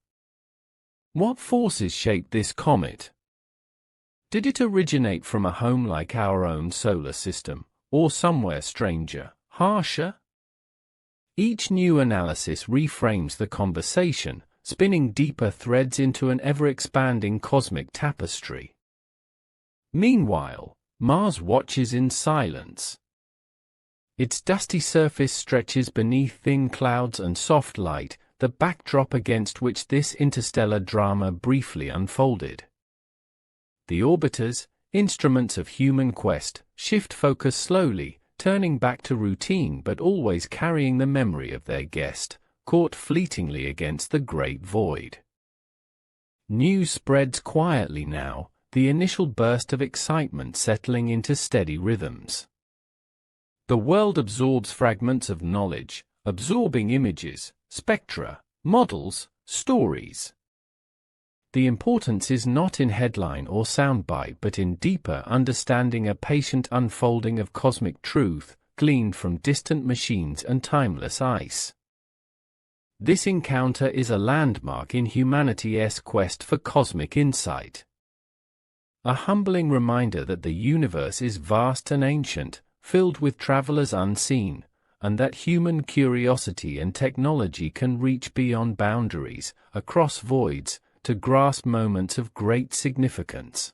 What forces shaped this comet? Did it originate from a home like our own solar system, or somewhere stranger, harsher? Each new analysis reframes the conversation, spinning deeper threads into an ever-expanding cosmic tapestry. Meanwhile, Mars watches in silence. Its dusty surface stretches beneath thin clouds and soft light, the backdrop against which this interstellar drama briefly unfolded. The orbiters, instruments of human quest, shift focus slowly, turning back to routine but always carrying the memory of their guest, caught fleetingly against the great void. News spreads quietly now, the initial burst of excitement settling into steady rhythms. The world absorbs fragments of knowledge, absorbing images, spectra, models, stories. The importance is not in headline or soundbite but in deeper understanding, a patient unfolding of cosmic truth, gleaned from distant machines and timeless ice. This encounter is a landmark in humanity's quest for cosmic insight. A humbling reminder that the universe is vast and ancient, filled with travelers unseen, and that human curiosity and technology can reach beyond boundaries, across voids, to grasp moments of great significance.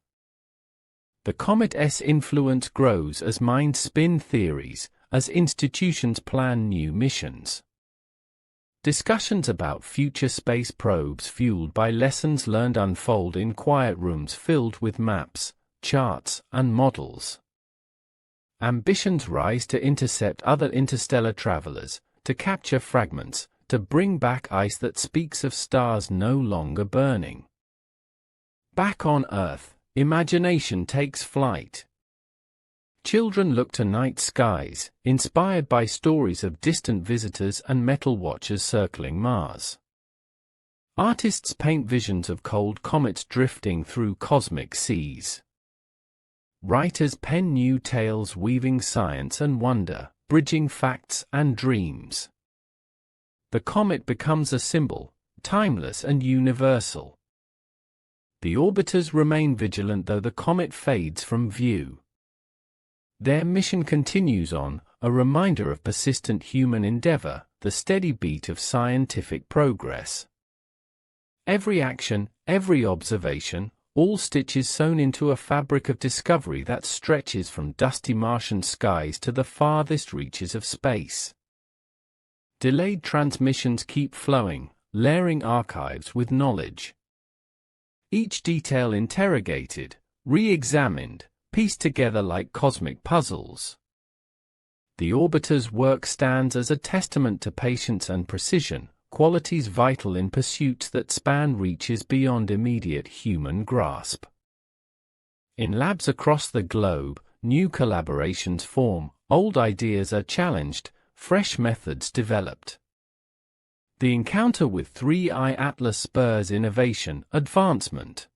The comet's influence grows as minds spin theories, as institutions plan new missions. Discussions about future space probes fueled by lessons learned unfold in quiet rooms filled with maps, charts, and models. Ambitions rise to intercept other interstellar travelers, to capture fragments, to bring back ice that speaks of stars no longer burning. Back on Earth, imagination takes flight. Children look to night skies, inspired by stories of distant visitors and metal watchers circling Mars. Artists paint visions of cold comets drifting through cosmic seas. Writers pen new tales weaving science and wonder, bridging facts and dreams. The comet becomes a symbol, timeless and universal. The orbiters remain vigilant though the comet fades from view. Their mission continues on, a reminder of persistent human endeavor, the steady beat of scientific progress. Every action, every observation, all stitches sewn into a fabric of discovery that stretches from dusty Martian skies to the farthest reaches of space. Delayed transmissions keep flowing, layering archives with knowledge. Each detail interrogated, re-examined, pieced together like cosmic puzzles. The orbiter's work stands as a testament to patience and precision, qualities vital in pursuits that span reaches beyond immediate human grasp. In labs across the globe, new collaborations form, old ideas are challenged, fresh methods developed. The encounter with 3I Atlas spurs innovation, advancement.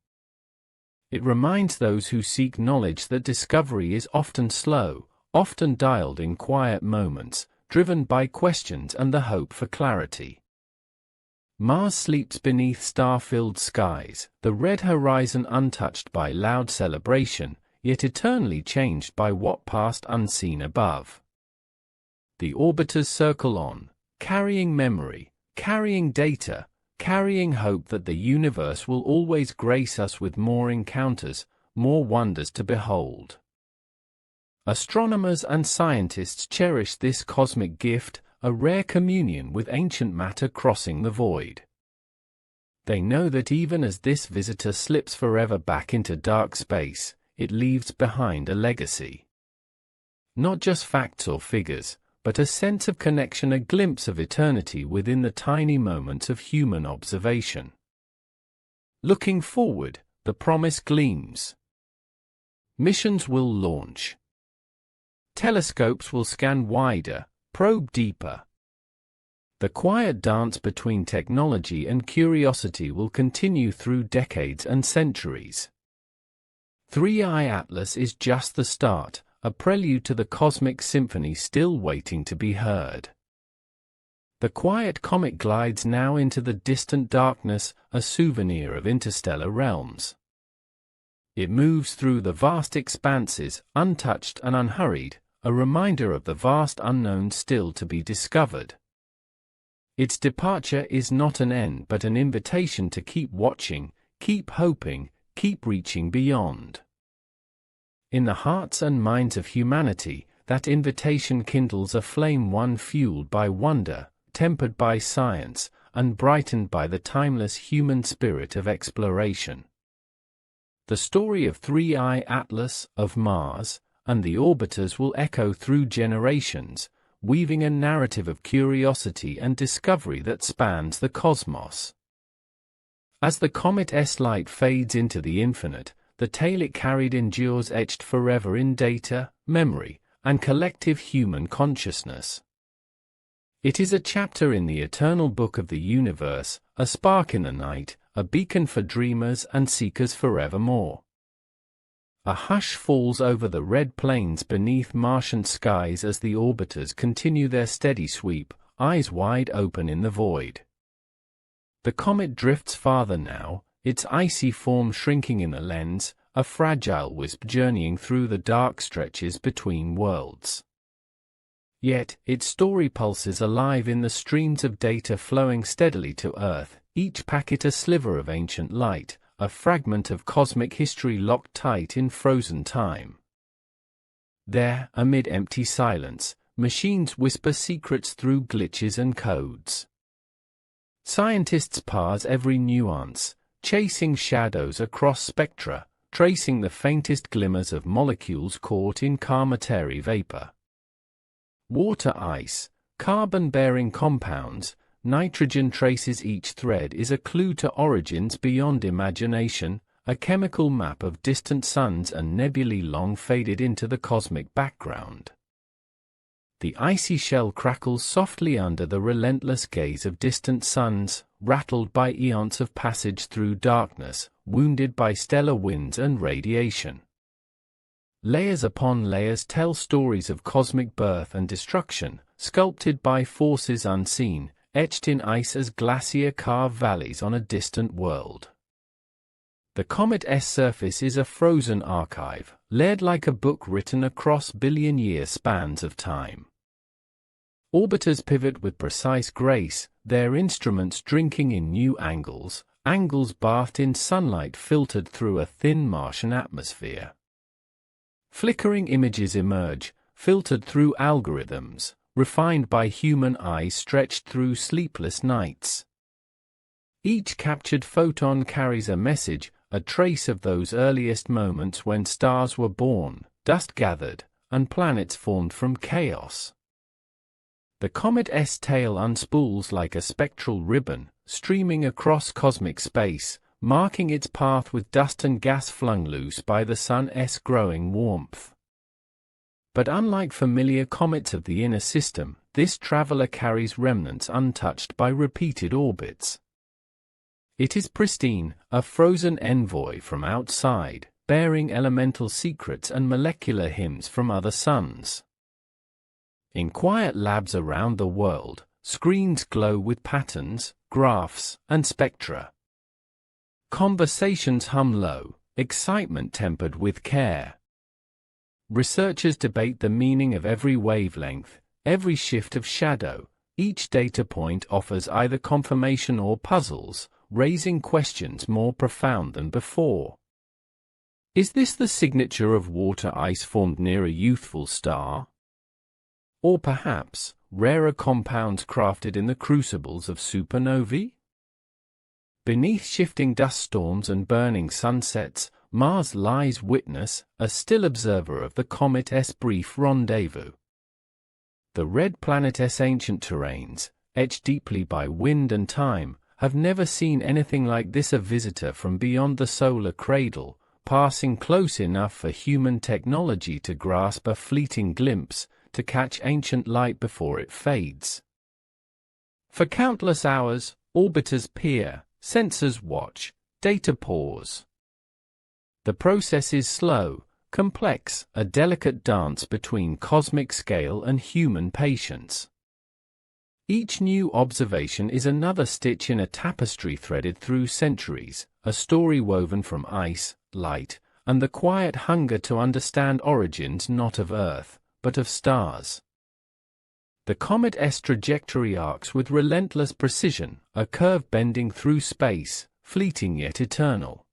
It reminds those who seek knowledge that discovery is often slow, often dialed in quiet moments, driven by questions and the hope for clarity. Mars sleeps beneath star-filled skies, the red horizon untouched by loud celebration, yet eternally changed by what passed unseen above. The orbiters circle on, carrying memory, carrying data, carrying hope that the universe will always grace us with more encounters, more wonders to behold. Astronomers and scientists cherish this cosmic gift, a rare communion with ancient matter crossing the void. They know that even as this visitor slips forever back into dark space, it leaves behind a legacy. Not just facts or figures, but a sense of connection, a glimpse of eternity within the tiny moments of human observation. Looking forward, the promise gleams. Missions will launch. Telescopes will scan wider, probe deeper. The quiet dance between technology and curiosity will continue through decades and centuries. 3I Atlas is just the start, a prelude to the cosmic symphony still waiting to be heard. The quiet comet glides now into the distant darkness, a souvenir of interstellar realms. It moves through the vast expanses, untouched and unhurried, a reminder of the vast unknown still to be discovered. Its departure is not an end but an invitation to keep watching, keep hoping, keep reaching beyond. In the hearts and minds of humanity, that invitation kindles a flame, one fueled by wonder, tempered by science, and brightened by the timeless human spirit of exploration. The story of 3I Atlas, of Mars, and the orbiters will echo through generations, weaving a narrative of curiosity and discovery that spans the cosmos. As the comet's light fades into the infinite, the tale it carried endures etched forever in data, memory, and collective human consciousness. It is a chapter in the eternal book of the universe, a spark in the night, a beacon for dreamers and seekers forevermore. A hush falls over the red plains beneath Martian skies as the orbiters continue their steady sweep, eyes wide open in the void. The comet drifts farther now, its icy form shrinking in the lens, a fragile wisp journeying through the dark stretches between worlds. Yet, its story pulses alive in the streams of data flowing steadily to Earth, each packet a sliver of ancient light, a fragment of cosmic history locked tight in frozen time. There, amid empty silence, machines whisper secrets through glitches and codes. Scientists parse every nuance, chasing shadows across spectra, tracing the faintest glimmers of molecules caught in cometary vapor. Water ice, carbon-bearing compounds, nitrogen traces. Each thread is a clue to origins beyond imagination, a chemical map of distant suns and nebulae long faded into the cosmic background. The icy shell crackles softly under the relentless gaze of distant suns, rattled by eons of passage through darkness, wounded by stellar winds and radiation. Layers upon layers tell stories of cosmic birth and destruction, sculpted by forces unseen, etched in ice as glacier carve valleys on a distant world. The comet's surface is a frozen archive, layered like a book written across billion-year spans of time. Orbiters pivot with precise grace, their instruments drinking in new angles, angles bathed in sunlight filtered through a thin Martian atmosphere. Flickering images emerge, filtered through algorithms, refined by human eyes stretched through sleepless nights. Each captured photon carries a message, a trace of those earliest moments when stars were born, dust gathered, and planets formed from chaos. The comet's tail unspools like a spectral ribbon, streaming across cosmic space, marking its path with dust and gas flung loose by the sun's growing warmth. But unlike familiar comets of the inner system, this traveler carries remnants untouched by repeated orbits. It is pristine, a frozen envoy from outside, bearing elemental secrets and molecular hymns from other suns. In quiet labs around the world, screens glow with patterns, graphs, and spectra. Conversations hum low, excitement tempered with care. Researchers debate the meaning of every wavelength, every shift of shadow. Each data point offers either confirmation or puzzles, raising questions more profound than before. Is this the signature of water ice formed near a youthful star? Or perhaps, rarer compounds crafted in the crucibles of supernovae? Beneath shifting dust storms and burning sunsets, Mars lies witness, a still observer of the comet's brief rendezvous. The red planet's ancient terrains, etched deeply by wind and time, have never seen anything like this. A visitor from beyond the solar cradle, passing close enough for human technology to grasp a fleeting glimpse, to catch ancient light before it fades. For countless hours, orbiters peer, sensors watch, data pause. The process is slow, complex, a delicate dance between cosmic scale and human patience. Each new observation is another stitch in a tapestry threaded through centuries, a story woven from ice, light, and the quiet hunger to understand origins not of Earth, but of stars. The comet's trajectory arcs with relentless precision, a curve bending through space, fleeting yet eternal.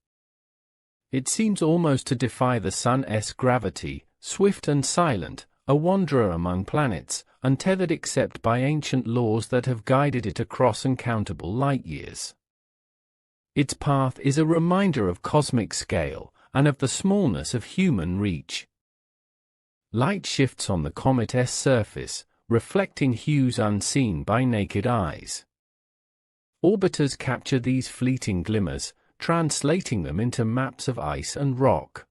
It seems almost to defy the sun's gravity, swift and silent, a wanderer among planets, untethered except by ancient laws that have guided it across uncountable light-years. Its path is a reminder of cosmic scale, and of the smallness of human reach. Light shifts on the comet's surface, reflecting hues unseen by naked eyes. Orbiters capture these fleeting glimmers, translating them into maps of ice and rock.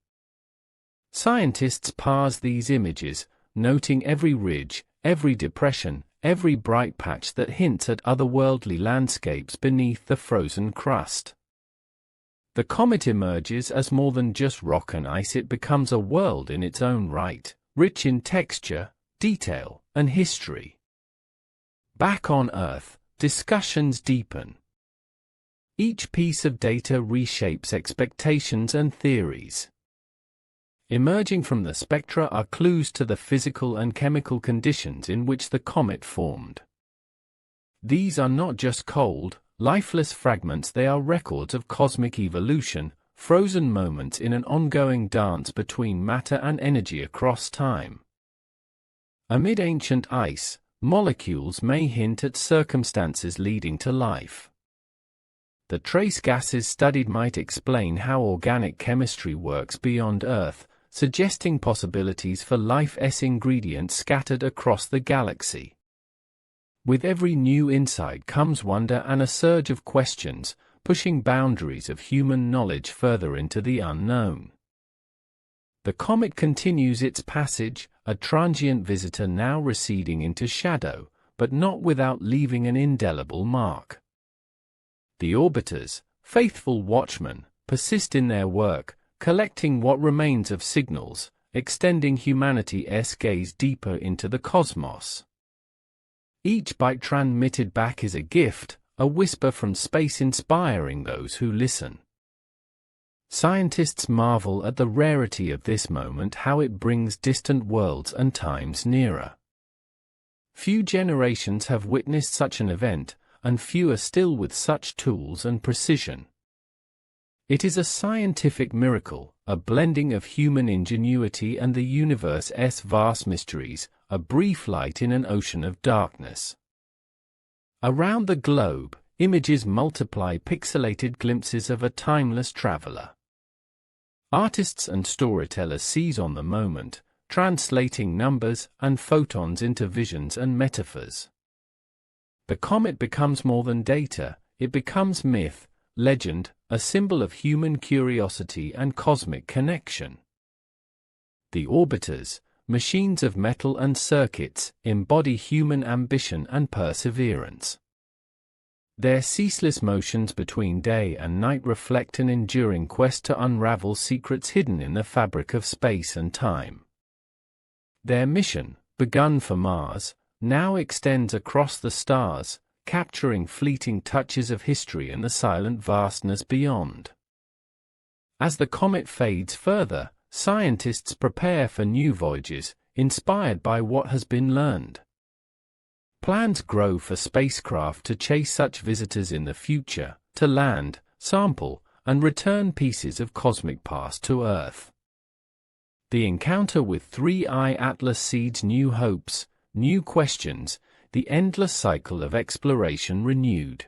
Scientists parse these images, noting every ridge, every depression, every bright patch that hints at otherworldly landscapes beneath the frozen crust. The comet emerges as more than just rock and ice. It becomes a world in its own right, rich in texture, detail, and history. Back on Earth, discussions deepen. Each piece of data reshapes expectations and theories. Emerging from the spectra are clues to the physical and chemical conditions in which the comet formed. These are not just cold, lifeless fragments. They are records of cosmic evolution, frozen moments in an ongoing dance between matter and energy across time. Amid ancient ice, molecules may hint at circumstances leading to life. The trace gases studied might explain how organic chemistry works beyond Earth, suggesting possibilities for life's ingredients scattered across the galaxy. With every new insight comes wonder and a surge of questions, pushing boundaries of human knowledge further into the unknown. The comet continues its passage, a transient visitor now receding into shadow, but not without leaving an indelible mark. The orbiters, faithful watchmen, persist in their work, collecting what remains of signals, extending humanity's gaze deeper into the cosmos. Each byte transmitted back is a gift, a whisper from space inspiring those who listen. Scientists marvel at the rarity of this moment, how it brings distant worlds and times nearer. Few generations have witnessed such an event, and fewer still with such tools and precision. It is a scientific miracle, a blending of human ingenuity and the universe's vast mysteries, a brief light in an ocean of darkness. Around the globe, images multiply, pixelated glimpses of a timeless traveler. Artists and storytellers seize on the moment, translating numbers and photons into visions and metaphors. The comet becomes more than data, it becomes myth, legend, a symbol of human curiosity and cosmic connection. The orbiters, machines of metal and circuits, embody human ambition and perseverance. Their ceaseless motions between day and night reflect an enduring quest to unravel secrets hidden in the fabric of space and time. Their mission, begun for Mars, now extends across the stars, capturing fleeting touches of history and the silent vastness beyond. As the comet fades further, scientists prepare for new voyages, inspired by what has been learned. Plans grow for spacecraft to chase such visitors in the future, to land, sample, and return pieces of cosmic past to Earth. The encounter with 3I Atlas seeds new hopes, new questions, the endless cycle of exploration renewed.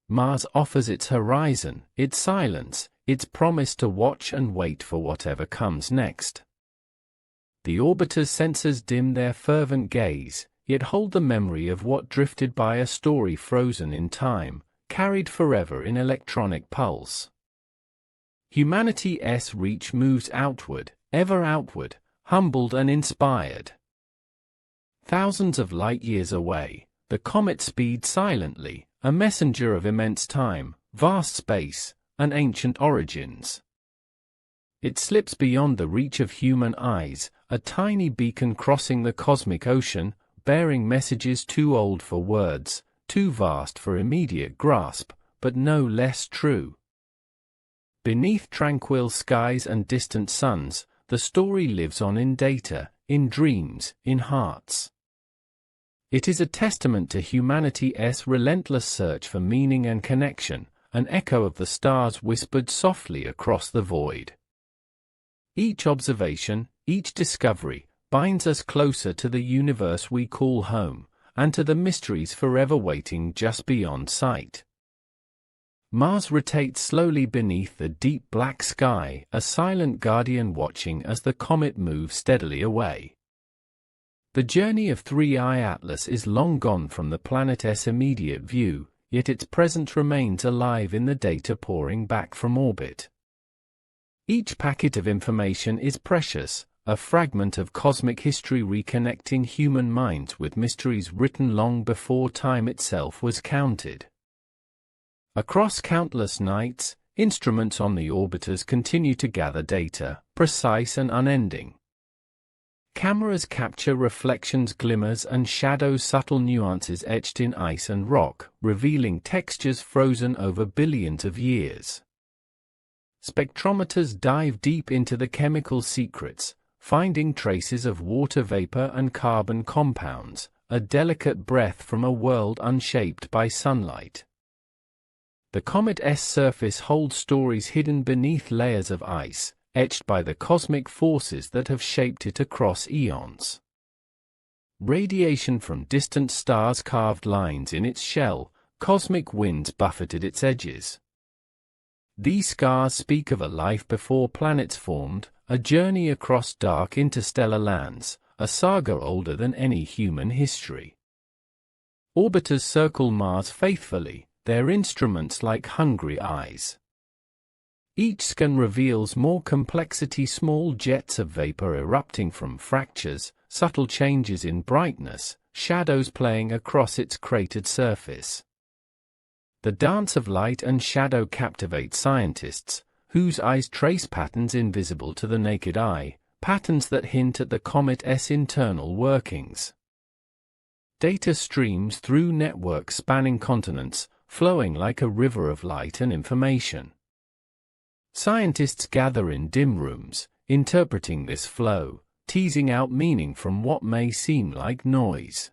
Mars offers its horizon, its silence, its promise to watch and wait for whatever comes next. The orbiter's sensors dim their fervent gaze, yet hold the memory of what drifted by, a story frozen in time, carried forever in electronic pulse. Humanity's reach moves outward, ever outward, humbled and inspired. Thousands of light-years away, the comet speeds silently, a messenger of immense time, vast space, and ancient origins. It slips beyond the reach of human eyes, a tiny beacon crossing the cosmic ocean, bearing messages too old for words, too vast for immediate grasp, but no less true. Beneath tranquil skies and distant suns, the story lives on in data, in dreams, in hearts. It is a testament to humanity's relentless search for meaning and connection, an echo of the stars whispered softly across the void. Each observation, each discovery, binds us closer to the universe we call home, and to the mysteries forever waiting just beyond sight. Mars rotates slowly beneath the deep black sky, a silent guardian watching as the comet moves steadily away. The journey of 3I Atlas is long gone from the planet's immediate view, yet its presence remains alive in the data pouring back from orbit. Each packet of information is precious, a fragment of cosmic history reconnecting human minds with mysteries written long before time itself was counted. Across countless nights, instruments on the orbiters continue to gather data, precise and unending. Cameras capture reflections, glimmers, and shadows, subtle nuances etched in ice and rock, revealing textures frozen over billions of years. Spectrometers dive deep into the chemical secrets, finding traces of water vapor and carbon compounds, a delicate breath from a world unshaped by sunlight. The comet's surface holds stories hidden beneath layers of ice, etched by the cosmic forces that have shaped it across eons. Radiation from distant stars carved lines in its shell, cosmic winds buffeted its edges. These scars speak of a life before planets formed, a journey across dark interstellar lands, a saga older than any human history. Orbiters circle Mars faithfully, their instruments like hungry eyes. Each scan reveals more complexity: small jets of vapor erupting from fractures, subtle changes in brightness, shadows playing across its cratered surface. The dance of light and shadow captivates scientists, whose eyes trace patterns invisible to the naked eye, patterns that hint at the comet's internal workings. Data streams through networks spanning continents, flowing like a river of light and information. Scientists gather in dim rooms, interpreting this flow, teasing out meaning from what may seem like noise.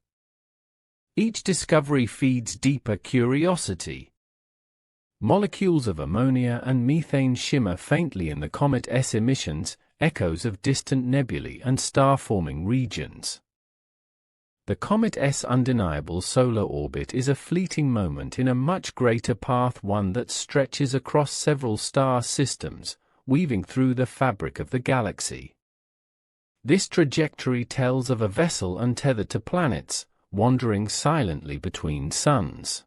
Each discovery feeds deeper curiosity. Molecules of ammonia and methane shimmer faintly in the comet's emissions, echoes of distant nebulae and star-forming regions. The comet's undeniable solar orbit is a fleeting moment in a much greater path, one that stretches across several star systems, weaving through the fabric of the galaxy. This trajectory tells of a vessel untethered to planets, wandering silently between suns.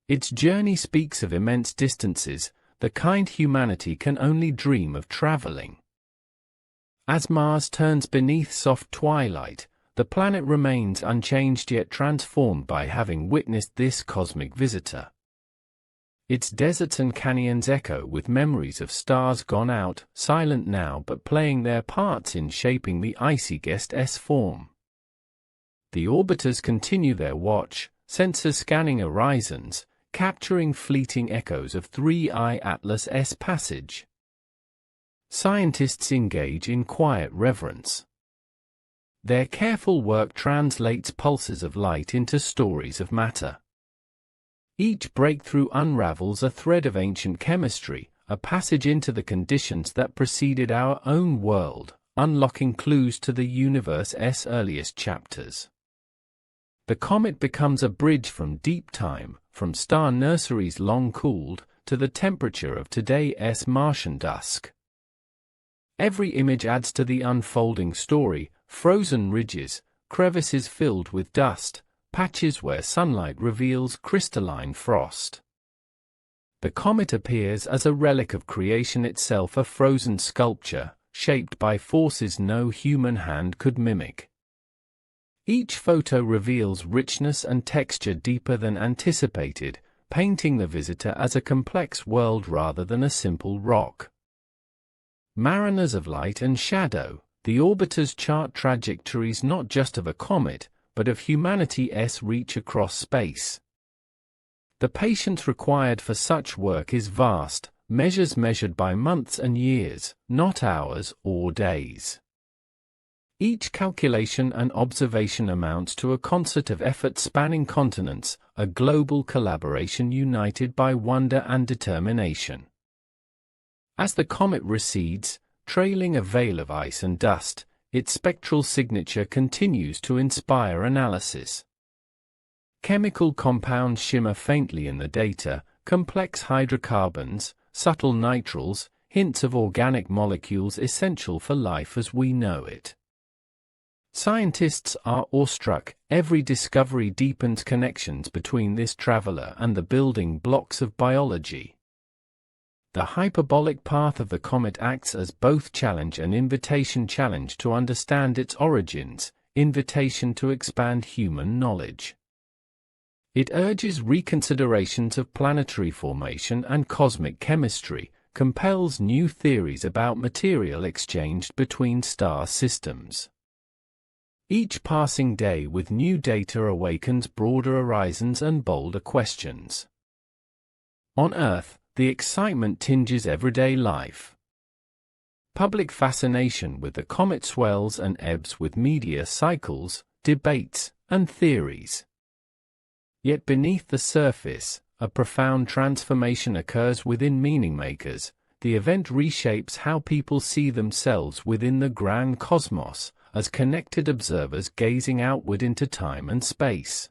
Its journey speaks of immense distances, the kind humanity can only dream of traveling. As Mars turns beneath soft twilight, the planet remains unchanged yet transformed by having witnessed this cosmic visitor. Its deserts and canyons echo with memories of stars gone out, silent now but playing their parts in shaping the icy guest's form. The orbiters continue their watch, sensors scanning horizons, capturing fleeting echoes of 3I Atlas's passage. Scientists engage in quiet reverence. Their careful work translates pulses of light into stories of matter. Each breakthrough unravels a thread of ancient chemistry, a passage into the conditions that preceded our own world, unlocking clues to the universe's earliest chapters. The comet becomes a bridge from deep time, from star nurseries long cooled, to the temperature of today's Martian dusk. Every image adds to the unfolding story: frozen ridges, crevices filled with dust, patches where sunlight reveals crystalline frost. The comet appears as a relic of creation itself, a frozen sculpture, shaped by forces no human hand could mimic. Each photo reveals richness and texture deeper than anticipated, painting the visitor as a complex world rather than a simple rock. Mariners of light and shadow, the orbiters chart trajectories not just of a comet, but of humanity's reach across space. The patience required for such work is vast, measures measured by months and years, not hours or days. Each calculation and observation amounts to a concert of effort spanning continents, a global collaboration united by wonder and determination. As the comet recedes, trailing a veil of ice and dust, its spectral signature continues to inspire analysis. Chemical compounds shimmer faintly in the data, complex hydrocarbons, subtle nitriles, hints of organic molecules essential for life as we know it. Scientists are awestruck. Every discovery deepens connections between this traveler and the building blocks of biology. The hyperbolic path of the comet acts as both challenge and invitation: challenge to understand its origins, invitation to expand human knowledge. It urges reconsiderations of planetary formation and cosmic chemistry, compels new theories about material exchanged between star systems. Each passing day with new data awakens broader horizons and bolder questions. On Earth, the excitement tinges everyday life. Public fascination with the comet swells and ebbs with media cycles, debates, and theories. Yet beneath the surface, a profound transformation occurs within meaning-makers. The event reshapes how people see themselves within the grand cosmos, as connected observers gazing outward into time and space.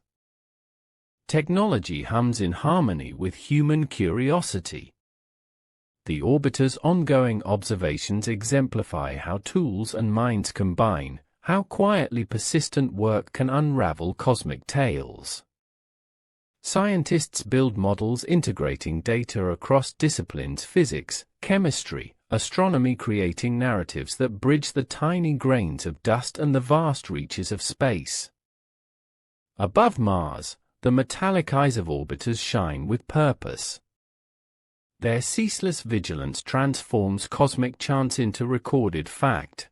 Technology hums in harmony with human curiosity. The orbiter's ongoing observations exemplify how tools and minds combine, how quietly persistent work can unravel cosmic tales. Scientists build models integrating data across disciplines: physics, chemistry, astronomy, creating narratives that bridge the tiny grains of dust and the vast reaches of space. Above Mars, the metallic eyes of orbiters shine with purpose. Their ceaseless vigilance transforms cosmic chance into recorded fact.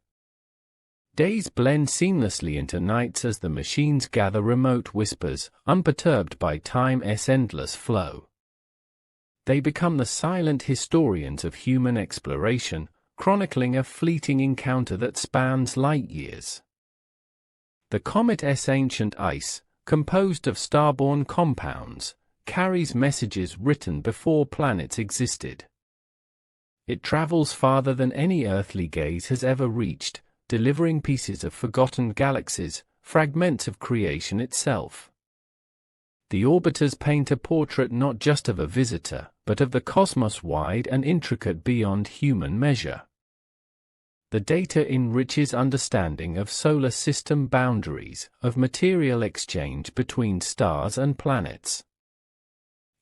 Days blend seamlessly into nights as the machines gather remote whispers, unperturbed by time's endless flow. They become the silent historians of human exploration, chronicling a fleeting encounter that spans light years. The comet's ancient ice, composed of starborn compounds, carries messages written before planets existed. It travels farther than any earthly gaze has ever reached, delivering pieces of forgotten galaxies, fragments of creation itself. The orbiters paint a portrait not just of a visitor, but of the cosmos wide and intricate beyond human measure. The data enriches understanding of solar system boundaries, of material exchange between stars and planets.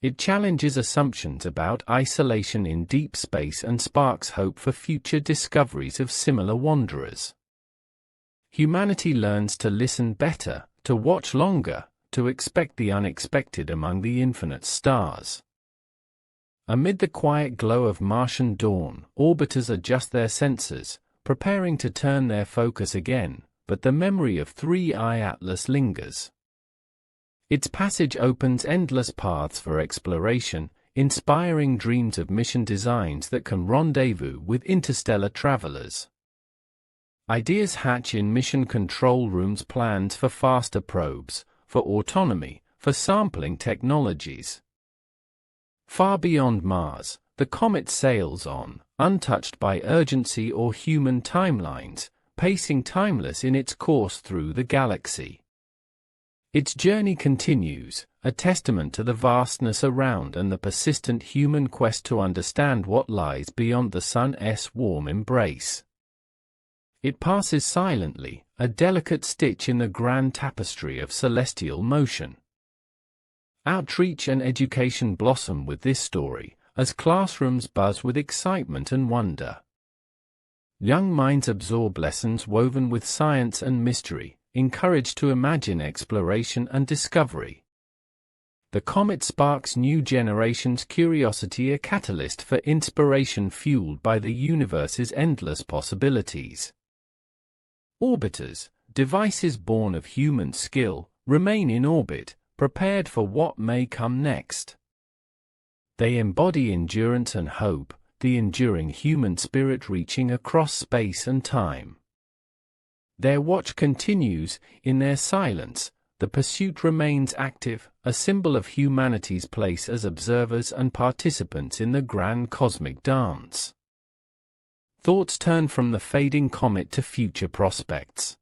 It challenges assumptions about isolation in deep space and sparks hope for future discoveries of similar wanderers. Humanity learns to listen better, to watch longer, to expect the unexpected among the infinite stars. Amid the quiet glow of Martian dawn, orbiters adjust their sensors, preparing to turn their focus again, but the memory of 3I Atlas lingers. Its passage opens endless paths for exploration, inspiring dreams of mission designs that can rendezvous with interstellar travelers. Ideas hatch in mission control rooms: plans for faster probes, for autonomy, for sampling technologies. Far beyond Mars, the comet sails on, untouched by urgency or human timelines, pacing timeless in its course through the galaxy. Its journey continues, a testament to the vastness around and the persistent human quest to understand what lies beyond the sun's warm embrace. It passes silently, a delicate stitch in the grand tapestry of celestial motion. Outreach and education blossom with this story, as classrooms buzz with excitement and wonder. Young minds absorb lessons woven with science and mystery, encouraged to imagine exploration and discovery. The comet sparks new generations' curiosity, a catalyst for inspiration fueled by the universe's endless possibilities. Orbiters, devices born of human skill, remain in orbit, prepared for what may come next. They embody endurance and hope, the enduring human spirit reaching across space and time. Their watch continues, in their silence, the pursuit remains active, a symbol of humanity's place as observers and participants in the grand cosmic dance. Thoughts turn from the fading comet to future prospects.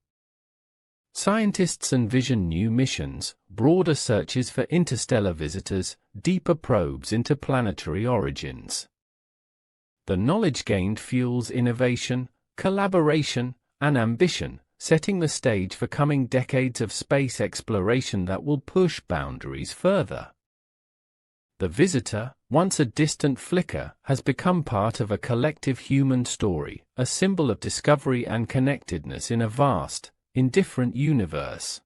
Scientists envision new missions, broader searches for interstellar visitors, deeper probes into planetary origins. The knowledge gained fuels innovation, collaboration, and ambition, setting the stage for coming decades of space exploration that will push boundaries further. The visitor, once a distant flicker, has become part of a collective human story, a symbol of discovery and connectedness in a vast, indifferent universe.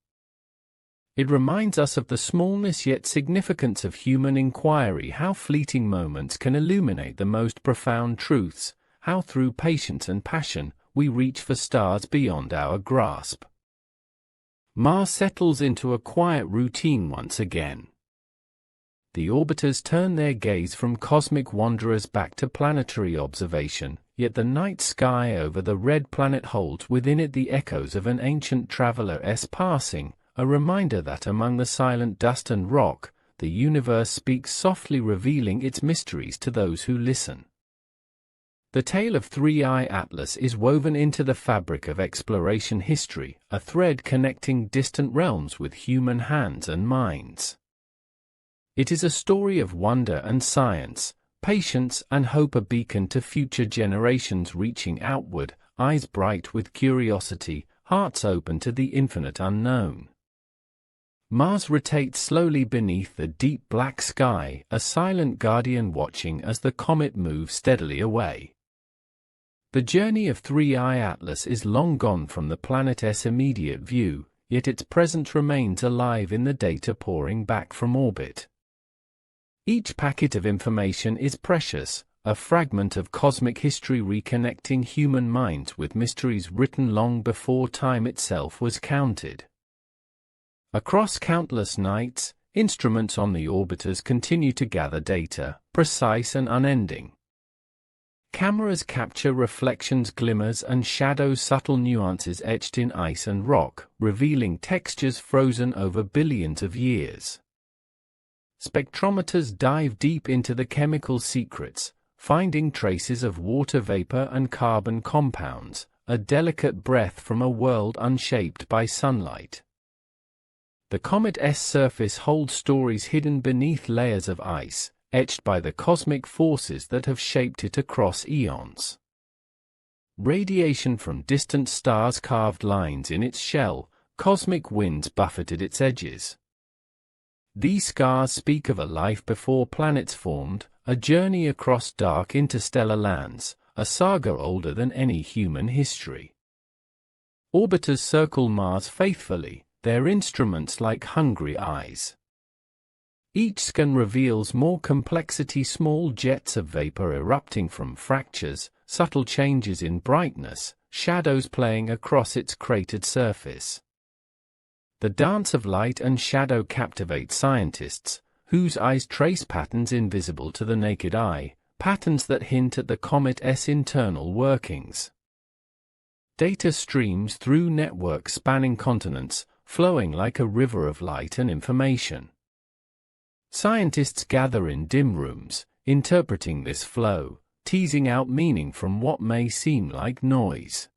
It reminds us of the smallness yet significance of human inquiry, how fleeting moments can illuminate the most profound truths, how through patience and passion, we reach for stars beyond our grasp. Mars settles into a quiet routine once again. The orbiters turn their gaze from cosmic wanderers back to planetary observation, yet the night sky over the red planet holds within it the echoes of an ancient traveler's passing, a reminder that among the silent dust and rock, the universe speaks softly, revealing its mysteries to those who listen. The tale of 3i Atlas is woven into the fabric of exploration history, a thread connecting distant realms with human hands and minds. It is a story of wonder and science, patience and hope, a beacon to future generations reaching outward, eyes bright with curiosity, hearts open to the infinite unknown. Mars rotates slowly beneath the deep black sky, a silent guardian watching as the comet moves steadily away. The journey of 3i Atlas is long gone from the planet's immediate view, yet its presence remains alive in the data pouring back from orbit. Each packet of information is precious, a fragment of cosmic history reconnecting human minds with mysteries written long before time itself was counted. Across countless nights, instruments on the orbiters continue to gather data, precise and unending. Cameras capture reflections, glimmers and shadows, subtle nuances etched in ice and rock, revealing textures frozen over billions of years. Spectrometers dive deep into the chemical secrets, finding traces of water vapor and carbon compounds, a delicate breath from a world unshaped by sunlight. The comet's surface holds stories hidden beneath layers of ice, etched by the cosmic forces that have shaped it across eons. Radiation from distant stars carved lines in its shell, cosmic winds buffeted its edges. These scars speak of a life before planets formed, a journey across dark interstellar lands, a saga older than any human history. Orbiters circle Mars faithfully, their instruments like hungry eyes. Each scan reveals more complexity, small jets of vapor erupting from fractures, subtle changes in brightness, shadows playing across its cratered surface. The dance of light and shadow captivates scientists, whose eyes trace patterns invisible to the naked eye, patterns that hint at the comet's internal workings. Data streams through networks spanning continents, flowing like a river of light and information. Scientists gather in dim rooms, interpreting this flow, teasing out meaning from what may seem like noise.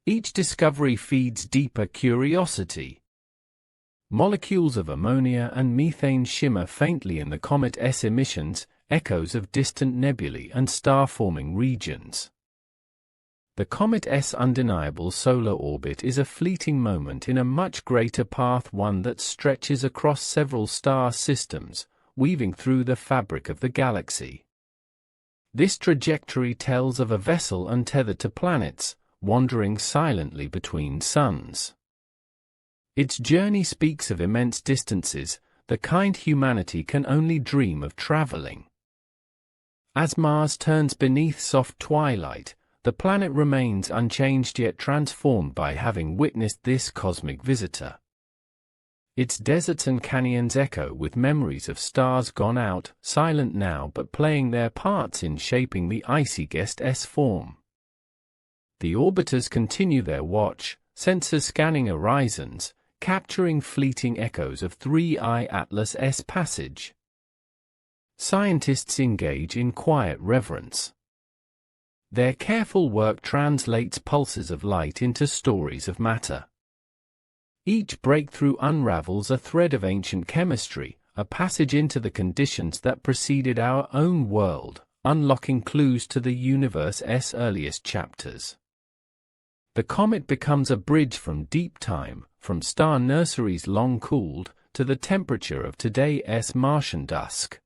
Each discovery feeds deeper curiosity. Molecules of ammonia and methane shimmer faintly in the comet's emissions, echoes of distant nebulae and star-forming regions. The comet's undeniable solar orbit is a fleeting moment in a much greater path, one that stretches across several star systems, weaving through the fabric of the galaxy. This trajectory tells of a vessel untethered to planets, wandering silently between suns. Its journey speaks of immense distances, the kind humanity can only dream of traveling. As Mars turns beneath soft twilight, the planet remains unchanged yet transformed by having witnessed this cosmic visitor. Its deserts and canyons echo with memories of stars gone out, silent now but playing their parts in shaping the icy guest's form. The orbiters continue their watch, sensors scanning horizons, capturing fleeting echoes of 3i Atlas's passage. Scientists engage in quiet reverence. Their careful work translates pulses of light into stories of matter. Each breakthrough unravels a thread of ancient chemistry, a passage into the conditions that preceded our own world, unlocking clues to the universe's earliest chapters. The comet becomes a bridge from deep time, from star nurseries long cooled, to the temperature of today's Martian dusk.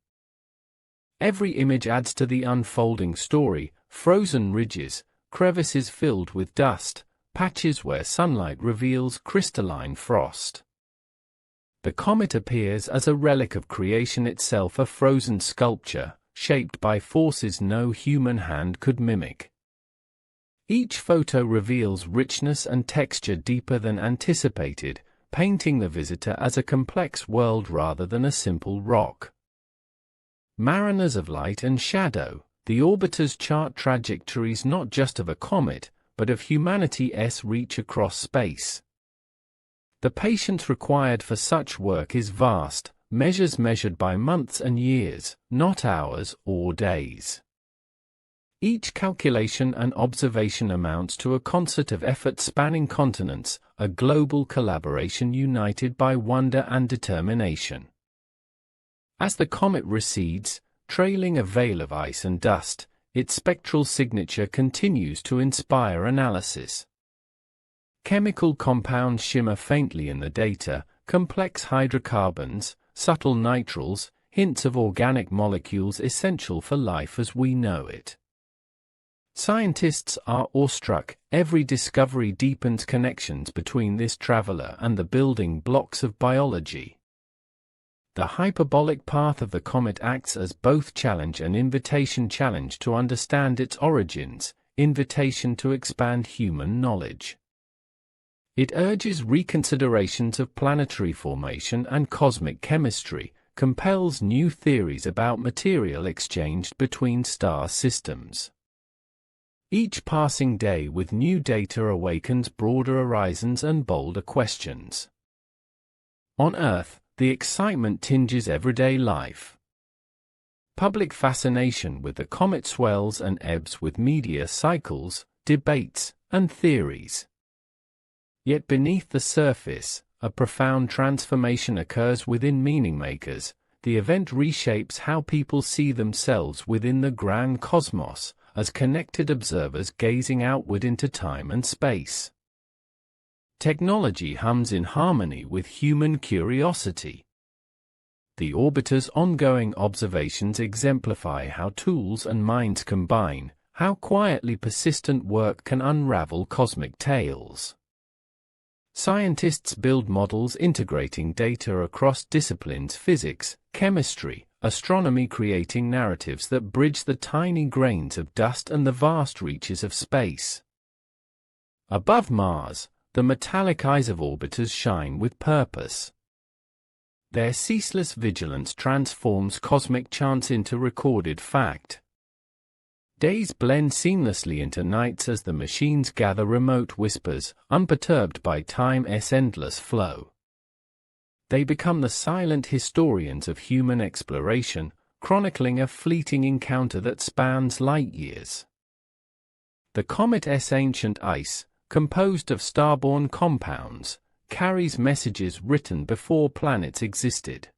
Every image adds to the unfolding story: frozen ridges, crevices filled with dust, patches where sunlight reveals crystalline frost. The comet appears as a relic of creation itself, a frozen sculpture, shaped by forces no human hand could mimic. Each photo reveals richness and texture deeper than anticipated, painting the visitor as a complex world rather than a simple rock. Mariners of light and shadow, the orbiters chart trajectories not just of a comet, but of humanity's reach across space. The patience required for such work is vast, measures measured by months and years, not hours or days. Each calculation and observation amounts to a concert of effort spanning continents, a global collaboration united by wonder and determination. As the comet recedes, trailing a veil of ice and dust, its spectral signature continues to inspire analysis. Chemical compounds shimmer faintly in the data, complex hydrocarbons, subtle nitriles, hints of organic molecules essential for life as we know it. Scientists are awestruck. Every discovery deepens connections between this traveler and the building blocks of biology. The hyperbolic path of the comet acts as both challenge and invitation: challenge to understand its origins, invitation to expand human knowledge. It urges reconsiderations of planetary formation and cosmic chemistry, compels new theories about material exchanged between star systems. Each passing day with new data awakens broader horizons and bolder questions. On Earth, the excitement tinges everyday life. Public fascination with the comet swells and ebbs with media cycles, debates, and theories. Yet beneath the surface, a profound transformation occurs within meaning-makers. The event reshapes how people see themselves within the grand cosmos, as connected observers gazing outward into time and space. Technology hums in harmony with human curiosity. The orbiter's ongoing observations exemplify how tools and minds combine, how quietly persistent work can unravel cosmic tales. Scientists build models integrating data across disciplines: physics, chemistry, astronomy, creating narratives that bridge the tiny grains of dust and the vast reaches of space. Above Mars, the metallic eyes of orbiters shine with purpose. Their ceaseless vigilance transforms cosmic chance into recorded fact. Days blend seamlessly into nights as the machines gather remote whispers, unperturbed by time's endless flow. They become the silent historians of human exploration, chronicling a fleeting encounter that spans light years. The comet's ancient ice, composed of starborn compounds, carries messages written before planets existed.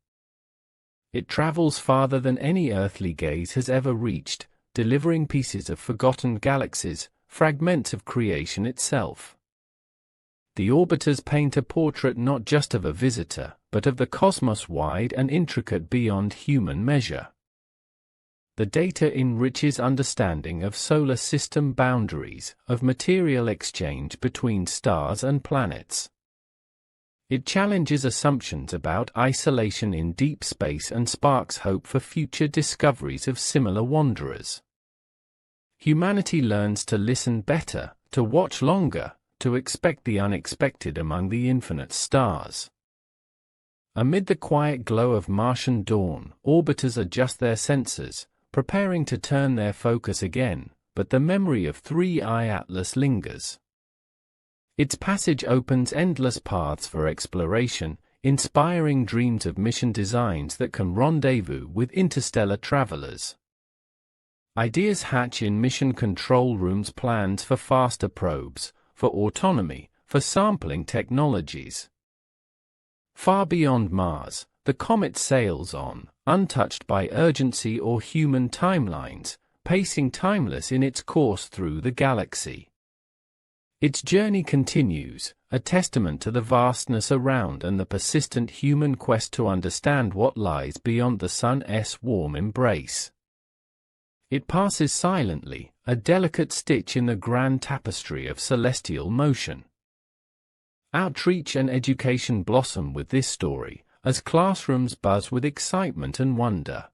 It travels farther than any earthly gaze has ever reached, delivering pieces of forgotten galaxies, fragments of creation itself. The orbiters paint a portrait not just of a visitor, but of the cosmos wide and intricate beyond human measure. The data enriches understanding of solar system boundaries, of material exchange between stars and planets. It challenges assumptions about isolation in deep space and sparks hope for future discoveries of similar wanderers. Humanity learns to listen better, to watch longer, to expect the unexpected among the infinite stars. Amid the quiet glow of Martian dawn, orbiters adjust their sensors, preparing to turn their focus again, but the memory of 3I Atlas lingers. Its passage opens endless paths for exploration, inspiring dreams of mission designs that can rendezvous with interstellar travelers. Ideas hatch in mission control rooms, plans for faster probes, for autonomy, for sampling technologies. Far beyond Mars, the comet sails on, untouched by urgency or human timelines, pacing timeless in its course through the galaxy. Its journey continues, a testament to the vastness around and the persistent human quest to understand what lies beyond the Sun's warm embrace. It passes silently, a delicate stitch in the grand tapestry of celestial motion. Outreach and education blossom with this story, as classrooms buzz with excitement and wonder.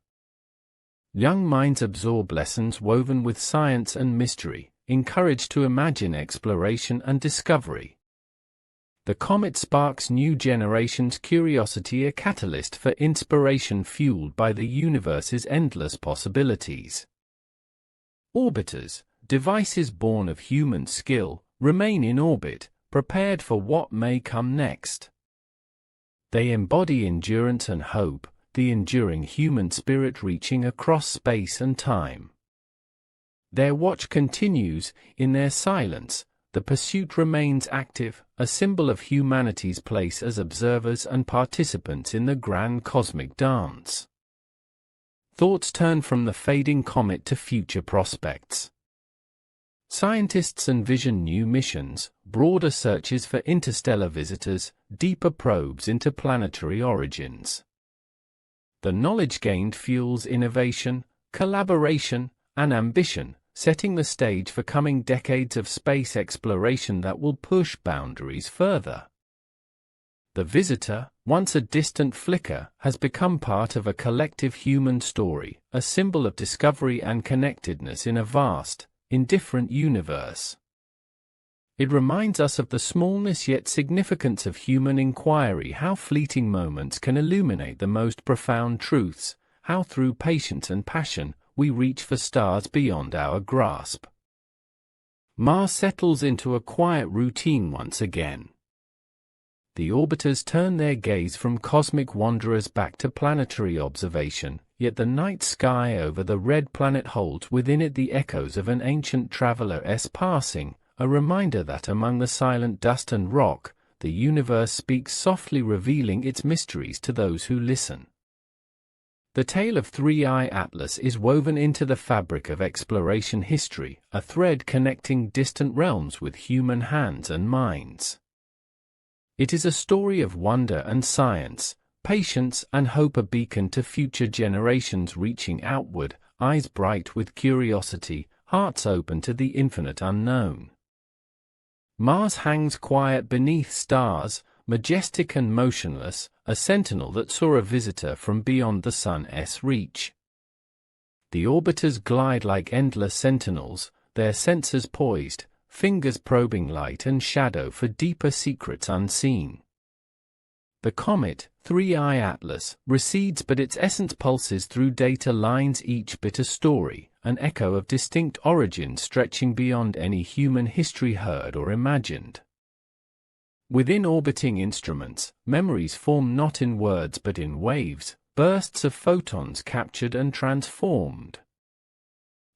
Young minds absorb lessons woven with science and mystery, encouraged to imagine exploration and discovery. The comet sparks new generations' curiosity, a catalyst for inspiration fueled by the universe's endless possibilities. Orbiters, devices born of human skill, remain in orbit, prepared for what may come next. They embody endurance and hope, the enduring human spirit reaching across space and time. Their watch continues, in their silence, the pursuit remains active, a symbol of humanity's place as observers and participants in the grand cosmic dance. Thoughts turn from the fading comet to future prospects. Scientists envision new missions, broader searches for interstellar visitors, deeper probes into planetary origins. The knowledge gained fuels innovation, collaboration, and ambition, setting the stage for coming decades of space exploration that will push boundaries further. The visitor, once a distant flicker, has become part of a collective human story, a symbol of discovery and connectedness in a vast, indifferent universe. It reminds us of the smallness yet significance of human inquiry, how fleeting moments can illuminate the most profound truths, how through patience and passion, we reach for stars beyond our grasp. Mars settles into a quiet routine once again. The orbiters turn their gaze from cosmic wanderers back to planetary observation, yet the night sky over the red planet holds within it the echoes of an ancient traveler's passing, a reminder that among the silent dust and rock, the universe speaks softly, revealing its mysteries to those who listen. The tale of Three-Eye Atlas is woven into the fabric of exploration history, a thread connecting distant realms with human hands and minds. It is a story of wonder and science, patience and hope, a beacon to future generations reaching outward, eyes bright with curiosity, hearts open to the infinite unknown. Mars hangs quiet beneath stars, majestic and motionless, a sentinel that saw a visitor from beyond the Sun's reach. The orbiters glide like endless sentinels, their sensors poised, fingers probing light and shadow for deeper secrets unseen. The comet, Three-Eye Atlas, recedes, but its essence pulses through data lines, each bit a story, an echo of distinct origins stretching beyond any human history heard or imagined. Within orbiting instruments, memories form not in words but in waves, bursts of photons captured and transformed.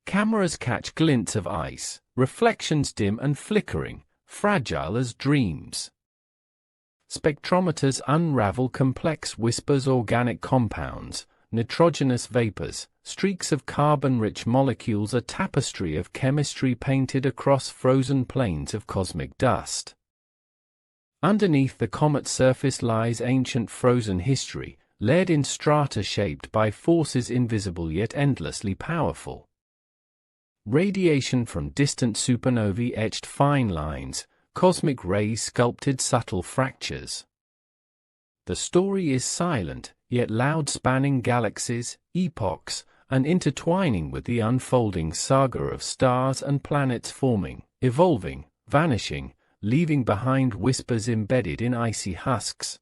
Cameras catch glints of ice, reflections dim and flickering, fragile as dreams. Spectrometers unravel complex whispers, organic compounds, nitrogenous vapors, streaks of carbon-rich molecules, a tapestry of chemistry painted across frozen plains of cosmic dust. Underneath the comet's surface lies ancient frozen history, layered in strata shaped by forces invisible yet endlessly powerful. Radiation from distant supernovae etched fine lines, cosmic rays sculpted subtle fractures. The story is silent, yet loud, spanning galaxies, epochs, and intertwining with the unfolding saga of stars and planets forming, evolving, vanishing, leaving behind whispers embedded in icy husks.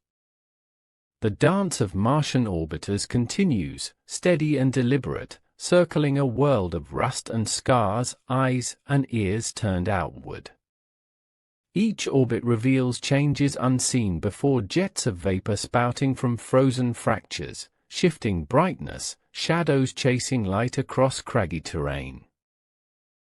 The dance of Martian orbiters continues, steady and deliberate, circling a world of rust and scars, eyes and ears turned outward. Each orbit reveals changes unseen before, jets of vapor spouting from frozen fractures, shifting brightness, shadows chasing light across craggy terrain.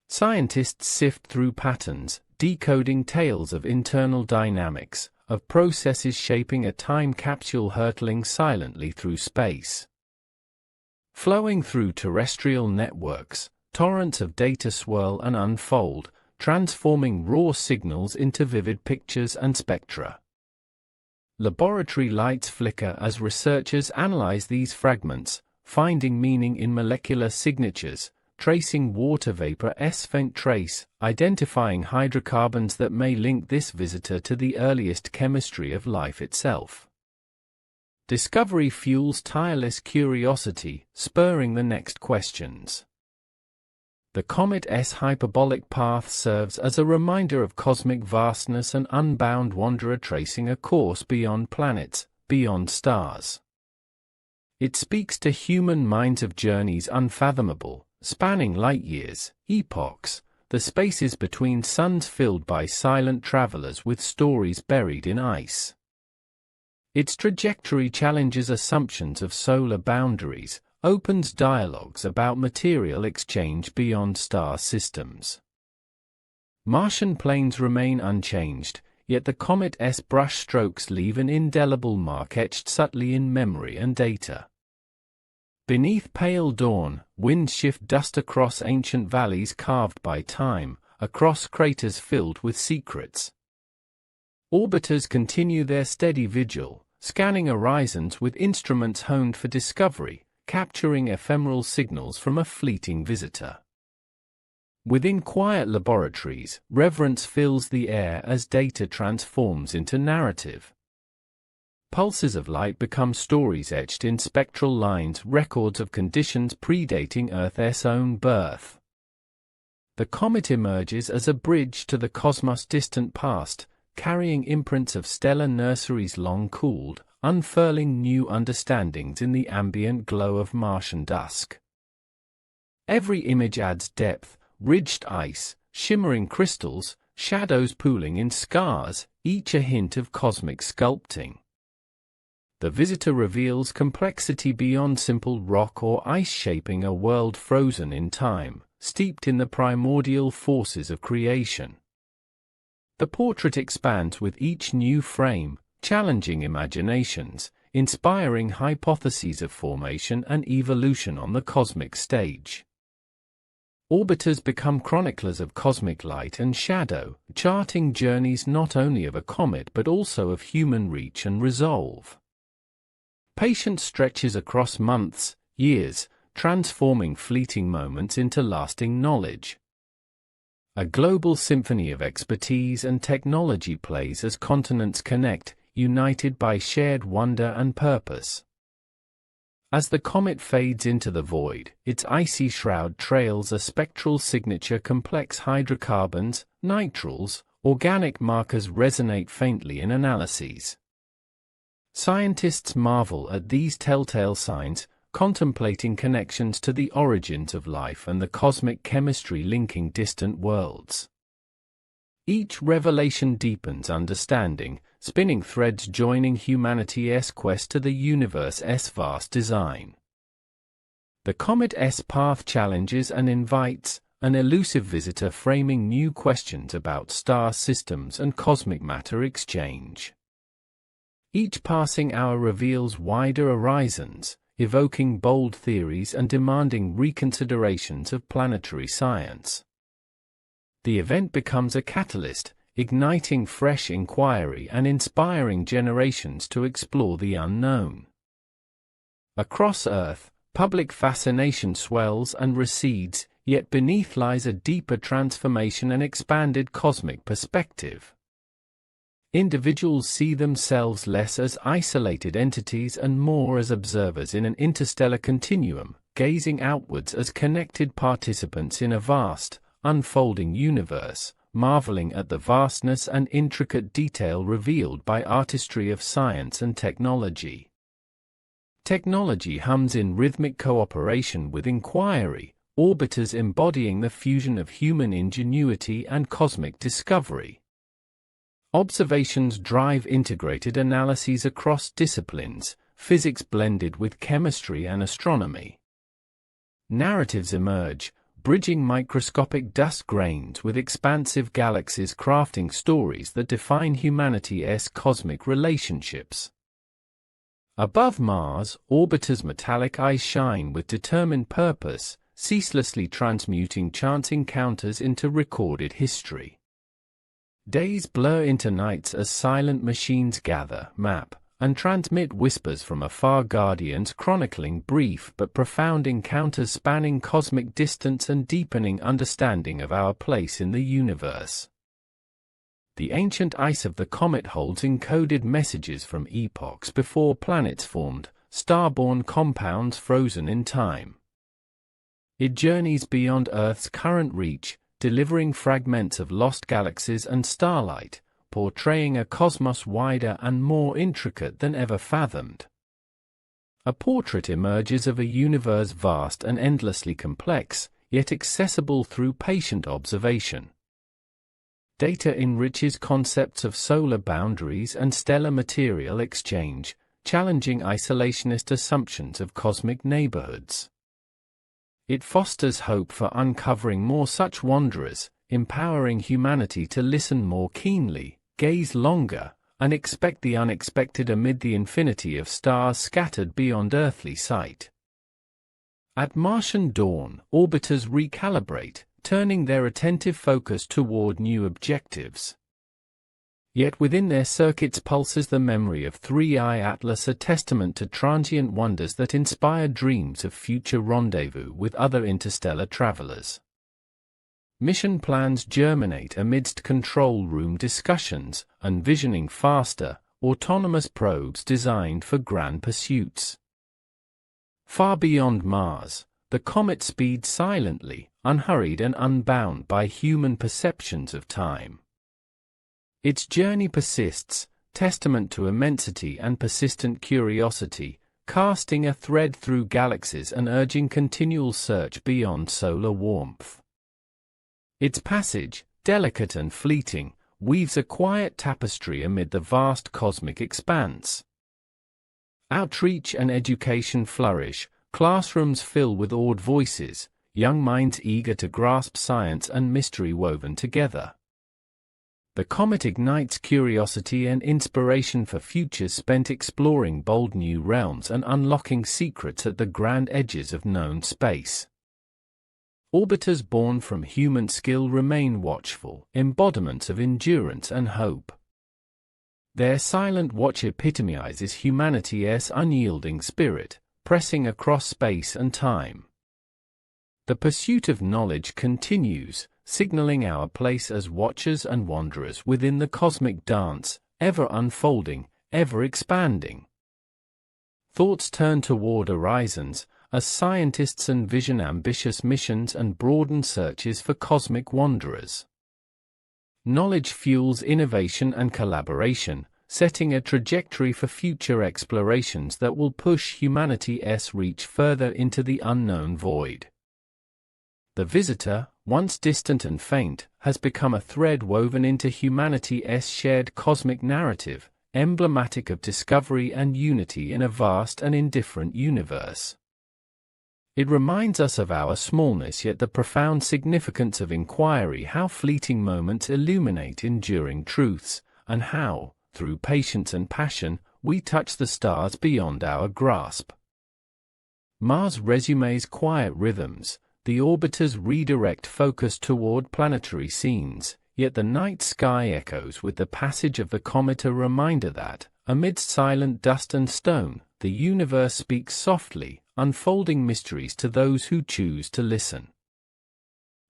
Scientists sift through patterns, decoding tales of internal dynamics, of processes shaping a time capsule hurtling silently through space. Flowing through terrestrial networks, torrents of data swirl and unfold, transforming raw signals into vivid pictures and spectra. Laboratory lights flicker as researchers analyze these fragments, finding meaning in molecular signatures, tracing water vapor's faint trace, identifying hydrocarbons that may link this visitor to the earliest chemistry of life itself. Discovery fuels tireless curiosity, spurring the next questions. The comet's hyperbolic path serves as a reminder of cosmic vastness, an unbound wanderer tracing a course beyond planets, beyond stars. It speaks to human minds of journeys unfathomable, spanning light-years, epochs, the spaces between suns filled by silent travelers with stories buried in ice. Its trajectory challenges assumptions of solar boundaries, opens dialogues about material exchange beyond star systems. Martian plains remain unchanged, yet the comet's brushstrokes leave an indelible mark etched subtly in memory and data. Beneath pale dawn, winds shift dust across ancient valleys carved by time, across craters filled with secrets. Orbiters continue their steady vigil, scanning horizons with instruments honed for discovery, capturing ephemeral signals from a fleeting visitor. Within quiet laboratories, reverence fills the air as data transforms into narrative. Pulses of light become stories etched in spectral lines, records of conditions predating Earth's own birth. The comet emerges as a bridge to the cosmos' distant past, carrying imprints of stellar nurseries long cooled, unfurling new understandings in the ambient glow of Martian dusk. Every image adds depth, ridged ice, shimmering crystals, shadows pooling in scars, each a hint of cosmic sculpting. The visitor reveals complexity beyond simple rock or ice, shaping a world frozen in time, steeped in the primordial forces of creation. The portrait expands with each new frame, challenging imaginations, inspiring hypotheses of formation and evolution on the cosmic stage. Orbiters become chroniclers of cosmic light and shadow, charting journeys not only of a comet but also of human reach and resolve. Patience stretches across months, years, transforming fleeting moments into lasting knowledge. A global symphony of expertise and technology plays as continents connect, united by shared wonder and purpose. As the comet fades into the void, its icy shroud trails a spectral signature. Complex hydrocarbons, nitriles, organic markers resonate faintly in analyses. Scientists marvel at these telltale signs, contemplating connections to the origins of life and the cosmic chemistry linking distant worlds. Each revelation deepens understanding, spinning threads joining humanity's quest to the universe's vast design. The comet's path challenges and invites, an elusive visitor framing new questions about star systems and cosmic matter exchange. Each passing hour reveals wider horizons, evoking bold theories and demanding reconsiderations of planetary science. The event becomes a catalyst, igniting fresh inquiry and inspiring generations to explore the unknown. Across Earth, public fascination swells and recedes, yet beneath lies a deeper transformation and expanded cosmic perspective. Individuals see themselves less as isolated entities and more as observers in an interstellar continuum, gazing outwards as connected participants in a vast, unfolding universe, marveling at the vastness and intricate detail revealed by artistry of science and technology. Technology hums in rhythmic cooperation with inquiry, orbiters embodying the fusion of human ingenuity and cosmic discovery. Observations drive integrated analyses across disciplines, physics blended with chemistry and astronomy. Narratives emerge, bridging microscopic dust grains with expansive galaxies, crafting stories that define humanity's cosmic relationships. Above Mars, orbiters' metallic eyes shine with determined purpose, ceaselessly transmuting chance encounters into recorded history. Days blur into nights as silent machines gather, map, and transmit whispers from afar, guardians chronicling brief but profound encounters spanning cosmic distance and deepening understanding of our place in the universe. The ancient ice of the comet holds encoded messages from epochs before planets formed, star-born compounds frozen in time. It journeys beyond Earth's current reach, delivering fragments of lost galaxies and starlight, portraying a cosmos wider and more intricate than ever fathomed. A portrait emerges of a universe vast and endlessly complex, yet accessible through patient observation. Data enriches concepts of solar boundaries and stellar material exchange, challenging isolationist assumptions of cosmic neighborhoods. It fosters hope for uncovering more such wanderers, empowering humanity to listen more keenly, gaze longer, and expect the unexpected amid the infinity of stars scattered beyond earthly sight. At Martian dawn, orbiters recalibrate, turning their attentive focus toward new objectives. Yet within their circuits pulses the memory of 3I Atlas, a testament to transient wonders that inspire dreams of future rendezvous with other interstellar travelers. Mission plans germinate amidst control room discussions, envisioning faster, autonomous probes designed for grand pursuits. Far beyond Mars, the comet speeds silently, unhurried and unbound by human perceptions of time. Its journey persists, testament to immensity and persistent curiosity, casting a thread through galaxies and urging continual search beyond solar warmth. Its passage, delicate and fleeting, weaves a quiet tapestry amid the vast cosmic expanse. Outreach and education flourish, classrooms fill with awed voices, young minds eager to grasp science and mystery woven together. The comet ignites curiosity and inspiration for futures spent exploring bold new realms and unlocking secrets at the grand edges of known space. Orbiters born from human skill remain watchful, embodiments of endurance and hope. Their silent watch epitomizes humanity's unyielding spirit, pressing across space and time. The pursuit of knowledge continues, signaling our place as watchers and wanderers within the cosmic dance, ever unfolding, ever expanding. Thoughts turn toward horizons, as scientists envision ambitious missions and broaden searches for cosmic wanderers. Knowledge fuels innovation and collaboration, setting a trajectory for future explorations that will push humanity's reach further into the unknown void. The visitor, once distant and faint, has become a thread woven into humanity's shared cosmic narrative, emblematic of discovery and unity in a vast and indifferent universe. It reminds us of our smallness yet the profound significance of inquiry, how fleeting moments illuminate enduring truths, and how, through patience and passion, we touch the stars beyond our grasp. Mars resumes quiet rhythms, the orbiters redirect focus toward planetary scenes, yet the night sky echoes with the passage of the comet, a reminder that, amidst silent dust and stone, the universe speaks softly, unfolding mysteries to those who choose to listen.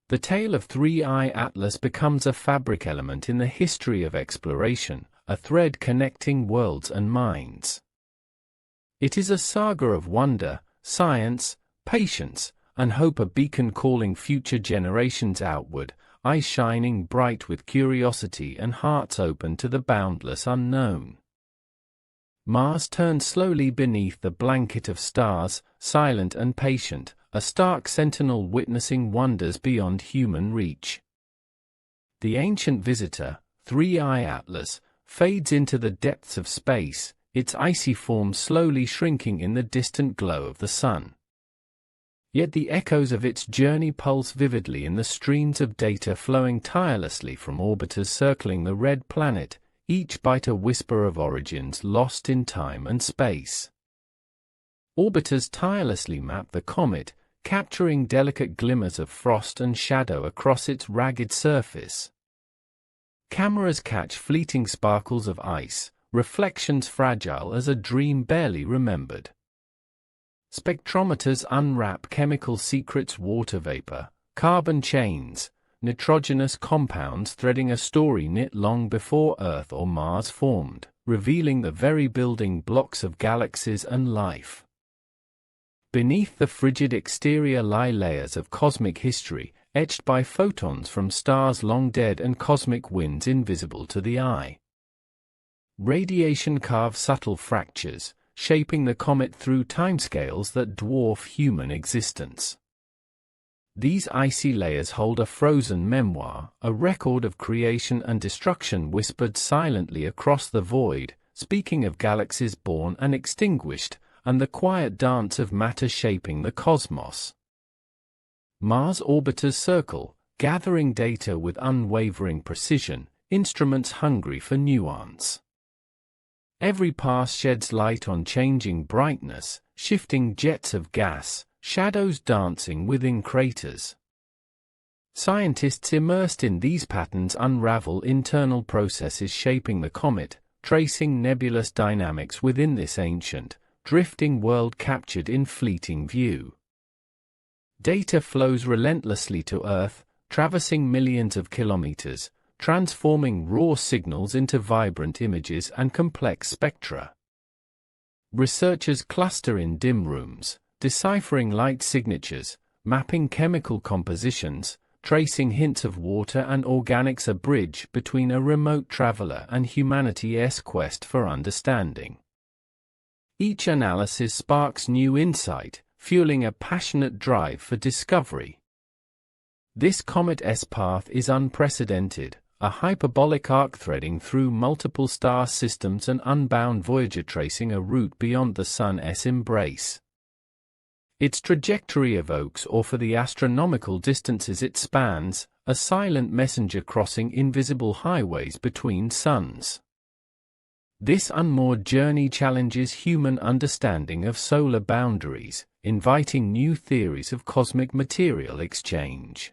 The tale of 3I Atlas becomes a fabric element in the history of exploration, a thread connecting worlds and minds. It is a saga of wonder, science, patience, and hope, a beacon calling future generations outward, eyes shining bright with curiosity and hearts open to the boundless unknown. Mars turns slowly beneath the blanket of stars, silent and patient, a stark sentinel witnessing wonders beyond human reach. The ancient visitor, 3I Atlas, fades into the depths of space, its icy form slowly shrinking in the distant glow of the sun. Yet the echoes of its journey pulse vividly in the streams of data flowing tirelessly from orbiters circling the red planet, each bite a whisper of origins lost in time and space. Orbiters tirelessly map the comet, capturing delicate glimmers of frost and shadow across its ragged surface. Cameras catch fleeting sparkles of ice, reflections fragile as a dream barely remembered. Spectrometers unwrap chemical secrets: water vapor, carbon chains, nitrogenous compounds threading a story knit long before Earth or Mars formed, revealing the very building blocks of galaxies and life. Beneath the frigid exterior lie layers of cosmic history, etched by photons from stars long dead and cosmic winds invisible to the eye. Radiation carves subtle fractures, shaping the comet through timescales that dwarf human existence. These icy layers hold a frozen memoir, a record of creation and destruction whispered silently across the void, speaking of galaxies born and extinguished, and the quiet dance of matter shaping the cosmos. Mars orbiters circle, gathering data with unwavering precision, instruments hungry for nuance. Every pass sheds light on changing brightness, shifting jets of gas, shadows dancing within craters. Scientists immersed in these patterns unravel internal processes shaping the comet, tracing nebulous dynamics within this ancient, drifting world captured in fleeting view. Data flows relentlessly to Earth, traversing millions of kilometers, transforming raw signals into vibrant images and complex spectra. Researchers cluster in dim rooms, deciphering light signatures, mapping chemical compositions, tracing hints of water and organics, a bridge between a remote traveler and humanity's quest for understanding. Each analysis sparks new insight, fueling a passionate drive for discovery. This comet's path is unprecedented, a hyperbolic arc threading through multiple star systems, an unbound Voyager tracing a route beyond the Sun's embrace. Its trajectory evokes awe for the astronomical distances it spans, a silent messenger crossing invisible highways between suns. This unmoored journey challenges human understanding of solar boundaries, inviting new theories of cosmic material exchange.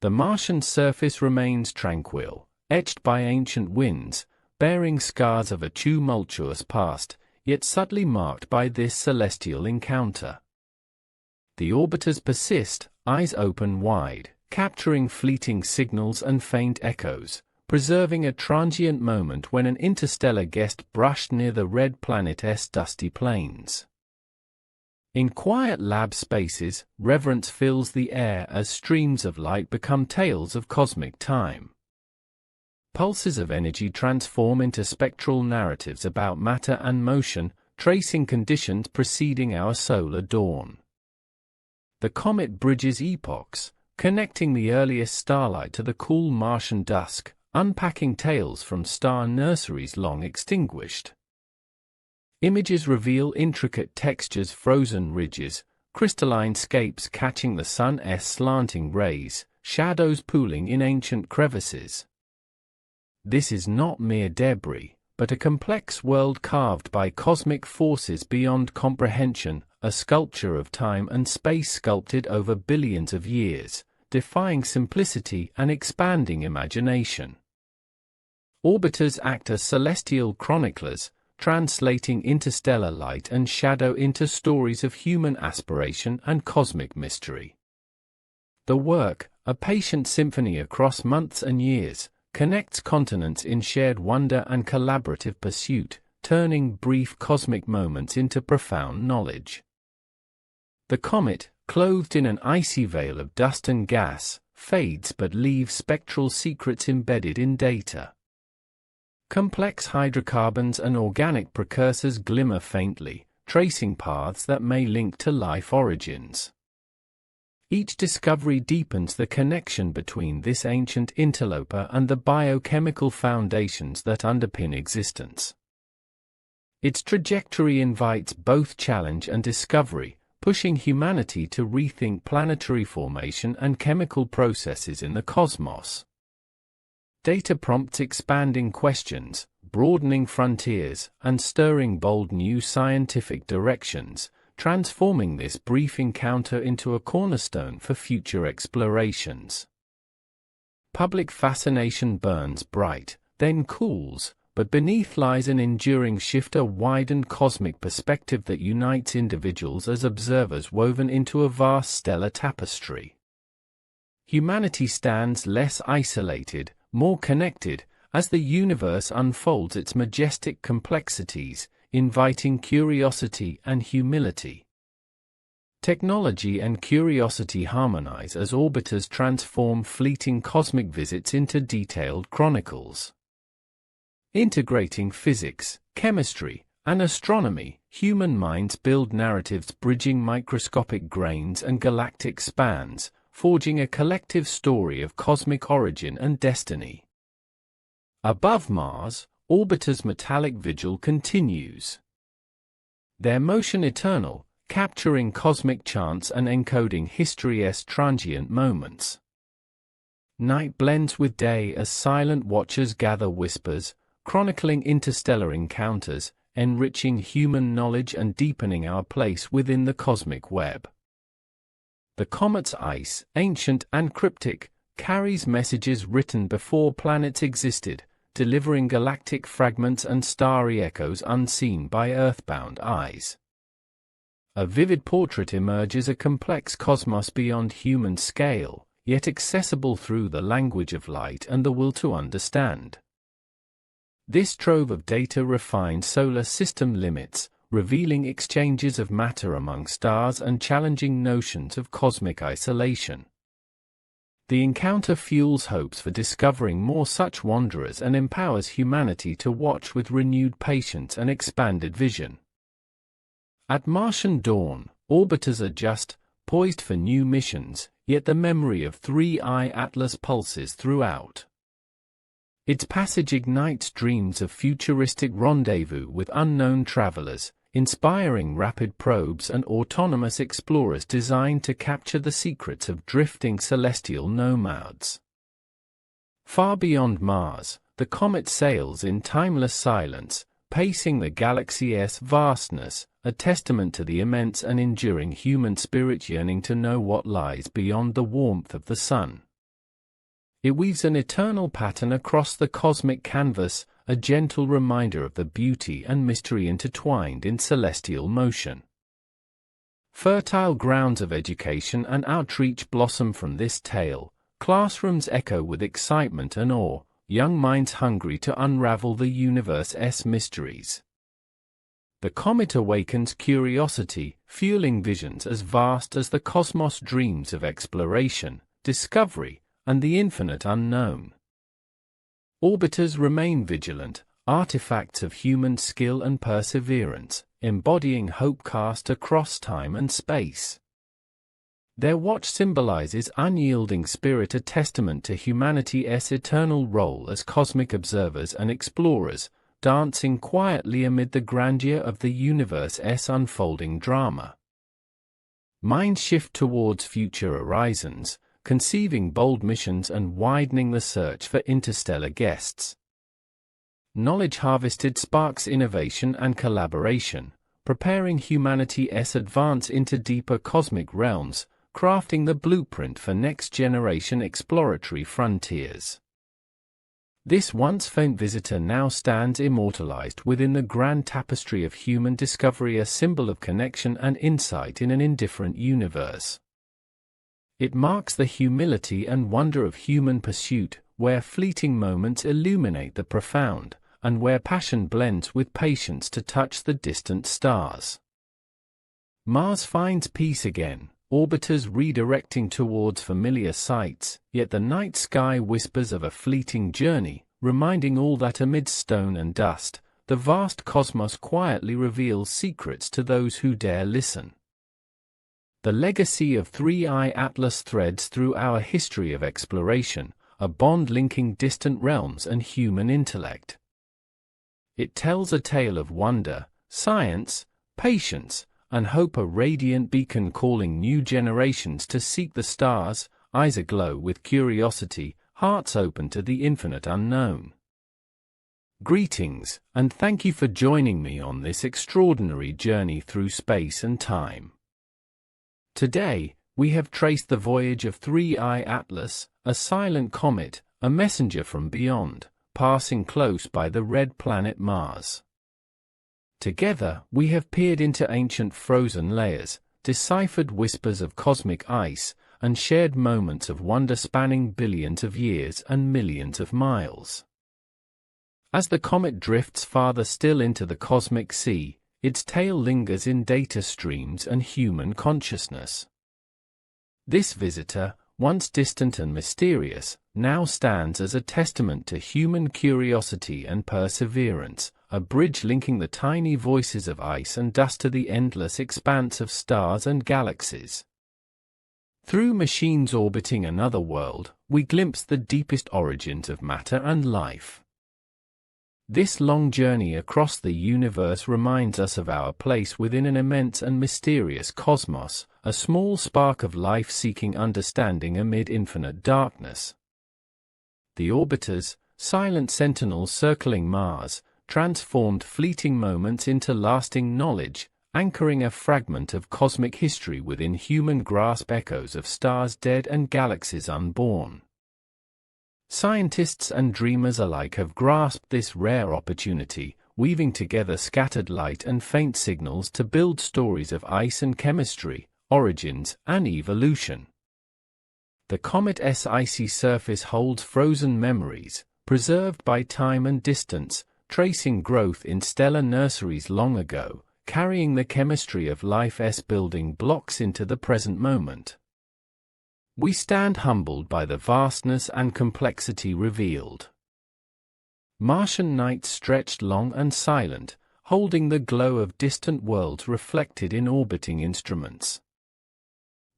The Martian surface remains tranquil, etched by ancient winds, bearing scars of a tumultuous past, yet subtly marked by this celestial encounter. The orbiters persist, eyes open wide, capturing fleeting signals and faint echoes, preserving a transient moment when an interstellar guest brushed near the red planet's dusty plains. In quiet lab spaces, reverence fills the air as streams of light become tales of cosmic time. Pulses of energy transform into spectral narratives about matter and motion, tracing conditions preceding our solar dawn. The comet bridges epochs, connecting the earliest starlight to the cool Martian dusk, unpacking tales from star nurseries long extinguished. Images reveal intricate textures: frozen ridges, crystalline scapes catching the sun's slanting rays, shadows pooling in ancient crevices. This is not mere debris, but a complex world carved by cosmic forces beyond comprehension, a sculpture of time and space sculpted over billions of years, defying simplicity and expanding imagination. Orbiters act as celestial chroniclers, translating interstellar light and shadow into stories of human aspiration and cosmic mystery. The work, a patient symphony across months and years, connects continents in shared wonder and collaborative pursuit, turning brief cosmic moments into profound knowledge. The comet, clothed in an icy veil of dust and gas, fades but leaves spectral secrets embedded in data. Complex hydrocarbons and organic precursors glimmer faintly, tracing paths that may link to life origins. Each discovery deepens the connection between this ancient interloper and the biochemical foundations that underpin existence. Its trajectory invites both challenge and discovery, pushing humanity to rethink planetary formation and chemical processes in the cosmos. Data prompts expanding questions, broadening frontiers, and stirring bold new scientific directions, transforming this brief encounter into a cornerstone for future explorations. Public fascination burns bright, then cools, but beneath lies an enduring shift, a widened cosmic perspective that unites individuals as observers woven into a vast stellar tapestry. Humanity stands less isolated, more connected, as the universe unfolds its majestic complexities, inviting curiosity and humility. Technology and curiosity harmonize as orbiters transform fleeting cosmic visits into detailed chronicles. Integrating physics, chemistry, and astronomy, human minds build narratives bridging microscopic grains and galactic spans, forging a collective story of cosmic origin and destiny. Above Mars, orbiters' metallic vigil continues. Their motion eternal, capturing cosmic chants and encoding history's transient moments. Night blends with day as silent watchers gather whispers, chronicling interstellar encounters, enriching human knowledge and deepening our place within the cosmic web. The comet's ice, ancient and cryptic, carries messages written before planets existed, delivering galactic fragments and starry echoes unseen by earthbound eyes. A vivid portrait emerges, a complex cosmos beyond human scale, yet accessible through the language of light and the will to understand. This trove of data refines solar system limits, revealing exchanges of matter among stars and challenging notions of cosmic isolation. The encounter fuels hopes for discovering more such wanderers and empowers humanity to watch with renewed patience and expanded vision. At Martian dawn, orbiters adjust, poised for new missions, yet the memory of 3I Atlas pulses throughout. Its passage ignites dreams of futuristic rendezvous with unknown travelers, inspiring rapid probes and autonomous explorers designed to capture the secrets of drifting celestial nomads. Far beyond Mars, the comet sails in timeless silence, pacing the galaxy's vastness, a testament to the immense and enduring human spirit yearning to know what lies beyond the warmth of the sun. It weaves an eternal pattern across the cosmic canvas, a gentle reminder of the beauty and mystery intertwined in celestial motion. Fertile grounds of education and outreach blossom from this tale, classrooms echo with excitement and awe, young minds hungry to unravel the universe's mysteries. The comet awakens curiosity, fueling visions as vast as the cosmos, dreams of exploration, discovery, and the infinite unknown. Orbiters remain vigilant, artifacts of human skill and perseverance, embodying hope cast across time and space. Their watch symbolizes unyielding spirit, a testament to humanity's eternal role as cosmic observers and explorers, dancing quietly amid the grandeur of the universe's unfolding drama. Minds shift towards future horizons, conceiving bold missions and widening the search for interstellar guests. Knowledge harvested sparks innovation and collaboration, preparing humanity's advance into deeper cosmic realms, crafting the blueprint for next-generation exploratory frontiers. This once faint visitor now stands immortalized within the grand tapestry of human discovery, a symbol of connection and insight in an indifferent universe. It marks the humility and wonder of human pursuit, where fleeting moments illuminate the profound, and where passion blends with patience to touch the distant stars. Mars finds peace again, orbiters redirecting towards familiar sights, yet the night sky whispers of a fleeting journey, reminding all that amid stone and dust, the vast cosmos quietly reveals secrets to those who dare listen. The legacy of 3I Atlas threads through our history of exploration, a bond linking distant realms and human intellect. It tells a tale of wonder, science, patience, and hope, a radiant beacon calling new generations to seek the stars, eyes aglow with curiosity, hearts open to the infinite unknown. Greetings, and thank you for joining me on this extraordinary journey through space and time. Today, we have traced the voyage of 3I Atlas, a silent comet, a messenger from beyond, passing close by the red planet Mars. Together, we have peered into ancient frozen layers, deciphered whispers of cosmic ice, and shared moments of wonder spanning billions of years and millions of miles. As the comet drifts farther still into the cosmic sea, its tail lingers in data streams and human consciousness. This visitor, once distant and mysterious, now stands as a testament to human curiosity and perseverance, a bridge linking the tiny voices of ice and dust to the endless expanse of stars and galaxies. Through machines orbiting another world, we glimpse the deepest origins of matter and life. This long journey across the universe reminds us of our place within an immense and mysterious cosmos, a small spark of life seeking understanding amid infinite darkness. The orbiters, silent sentinels circling Mars, transformed fleeting moments into lasting knowledge, anchoring a fragment of cosmic history within human grasp, echoes of stars dead and galaxies unborn. Scientists and dreamers alike have grasped this rare opportunity, weaving together scattered light and faint signals to build stories of ice and chemistry, origins, and evolution. The comet's icy surface holds frozen memories, preserved by time and distance, tracing growth in stellar nurseries long ago, carrying the chemistry of life's building blocks into the present moment. We stand humbled by the vastness and complexity revealed. Martian nights stretched long and silent, holding the glow of distant worlds reflected in orbiting instruments.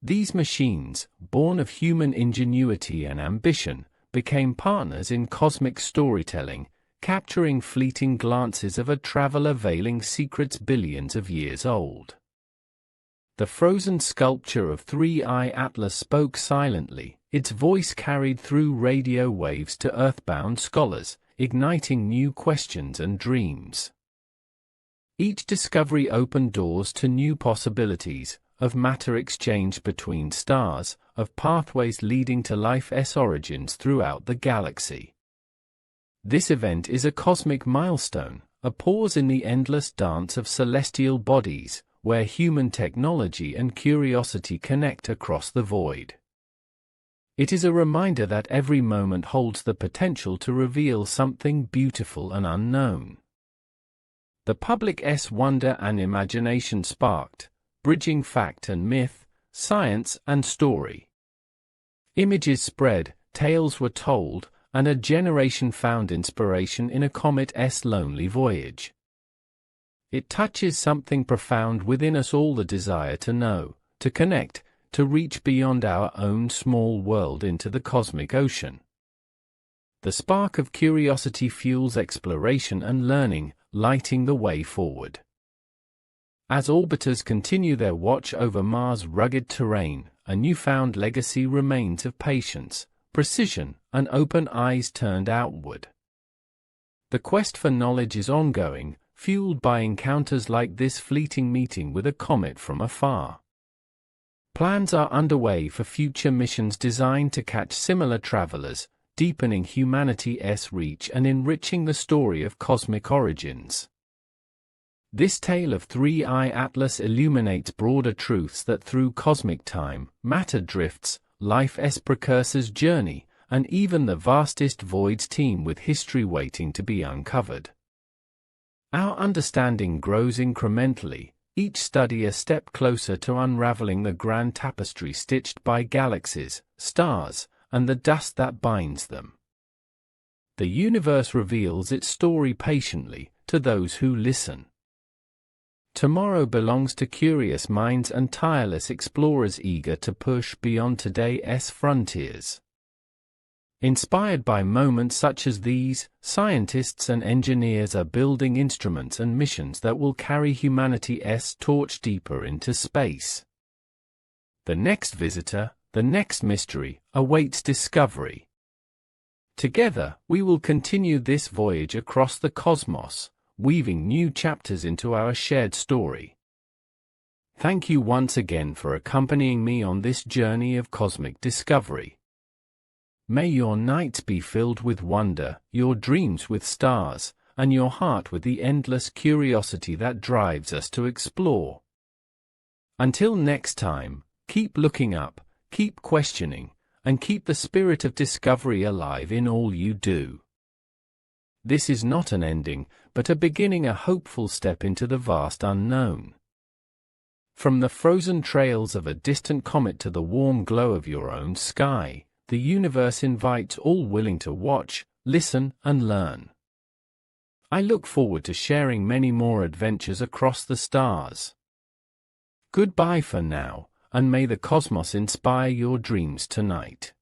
These machines, born of human ingenuity and ambition, became partners in cosmic storytelling, capturing fleeting glances of a traveler veiling secrets billions of years old. The frozen sculpture of 3I Atlas spoke silently, its voice carried through radio waves to earthbound scholars, igniting new questions and dreams. Each discovery opened doors to new possibilities, of matter exchange between stars, of pathways leading to life's origins throughout the galaxy. This event is a cosmic milestone, a pause in the endless dance of celestial bodies, where human technology and curiosity connect across the void. It is a reminder that every moment holds the potential to reveal something beautiful and unknown. The public's wonder and imagination sparked, bridging fact and myth, science and story. Images spread, tales were told, and a generation found inspiration in a comet's lonely voyage. It touches something profound within us all, the desire to know, to connect, to reach beyond our own small world into the cosmic ocean. The spark of curiosity fuels exploration and learning, lighting the way forward. As orbiters continue their watch over Mars' rugged terrain, a newfound legacy remains of patience, precision, and open eyes turned outward. The quest for knowledge is ongoing, fueled by encounters like this fleeting meeting with a comet from afar. Plans are underway for future missions designed to catch similar travelers, deepening humanity's reach and enriching the story of cosmic origins. This tale of 3I Atlas illuminates broader truths that through cosmic time, matter drifts, life's precursors journey, and even the vastest voids teem with history waiting to be uncovered. Our understanding grows incrementally, each study a step closer to unraveling the grand tapestry stitched by galaxies, stars, and the dust that binds them. The universe reveals its story patiently, to those who listen. Tomorrow belongs to curious minds and tireless explorers eager to push beyond today's frontiers. Inspired by moments such as these, scientists and engineers are building instruments and missions that will carry humanity's torch deeper into space. The next visitor, the next mystery, awaits discovery. Together, we will continue this voyage across the cosmos, weaving new chapters into our shared story. Thank you once again for accompanying me on this journey of cosmic discovery. May your nights be filled with wonder, your dreams with stars, and your heart with the endless curiosity that drives us to explore. Until next time, keep looking up, keep questioning, and keep the spirit of discovery alive in all you do. This is not an ending, but a beginning, a hopeful step into the vast unknown. From the frozen trails of a distant comet to the warm glow of your own sky, the universe invites all willing to watch, listen, and learn. I look forward to sharing many more adventures across the stars. Goodbye for now, and may the cosmos inspire your dreams tonight.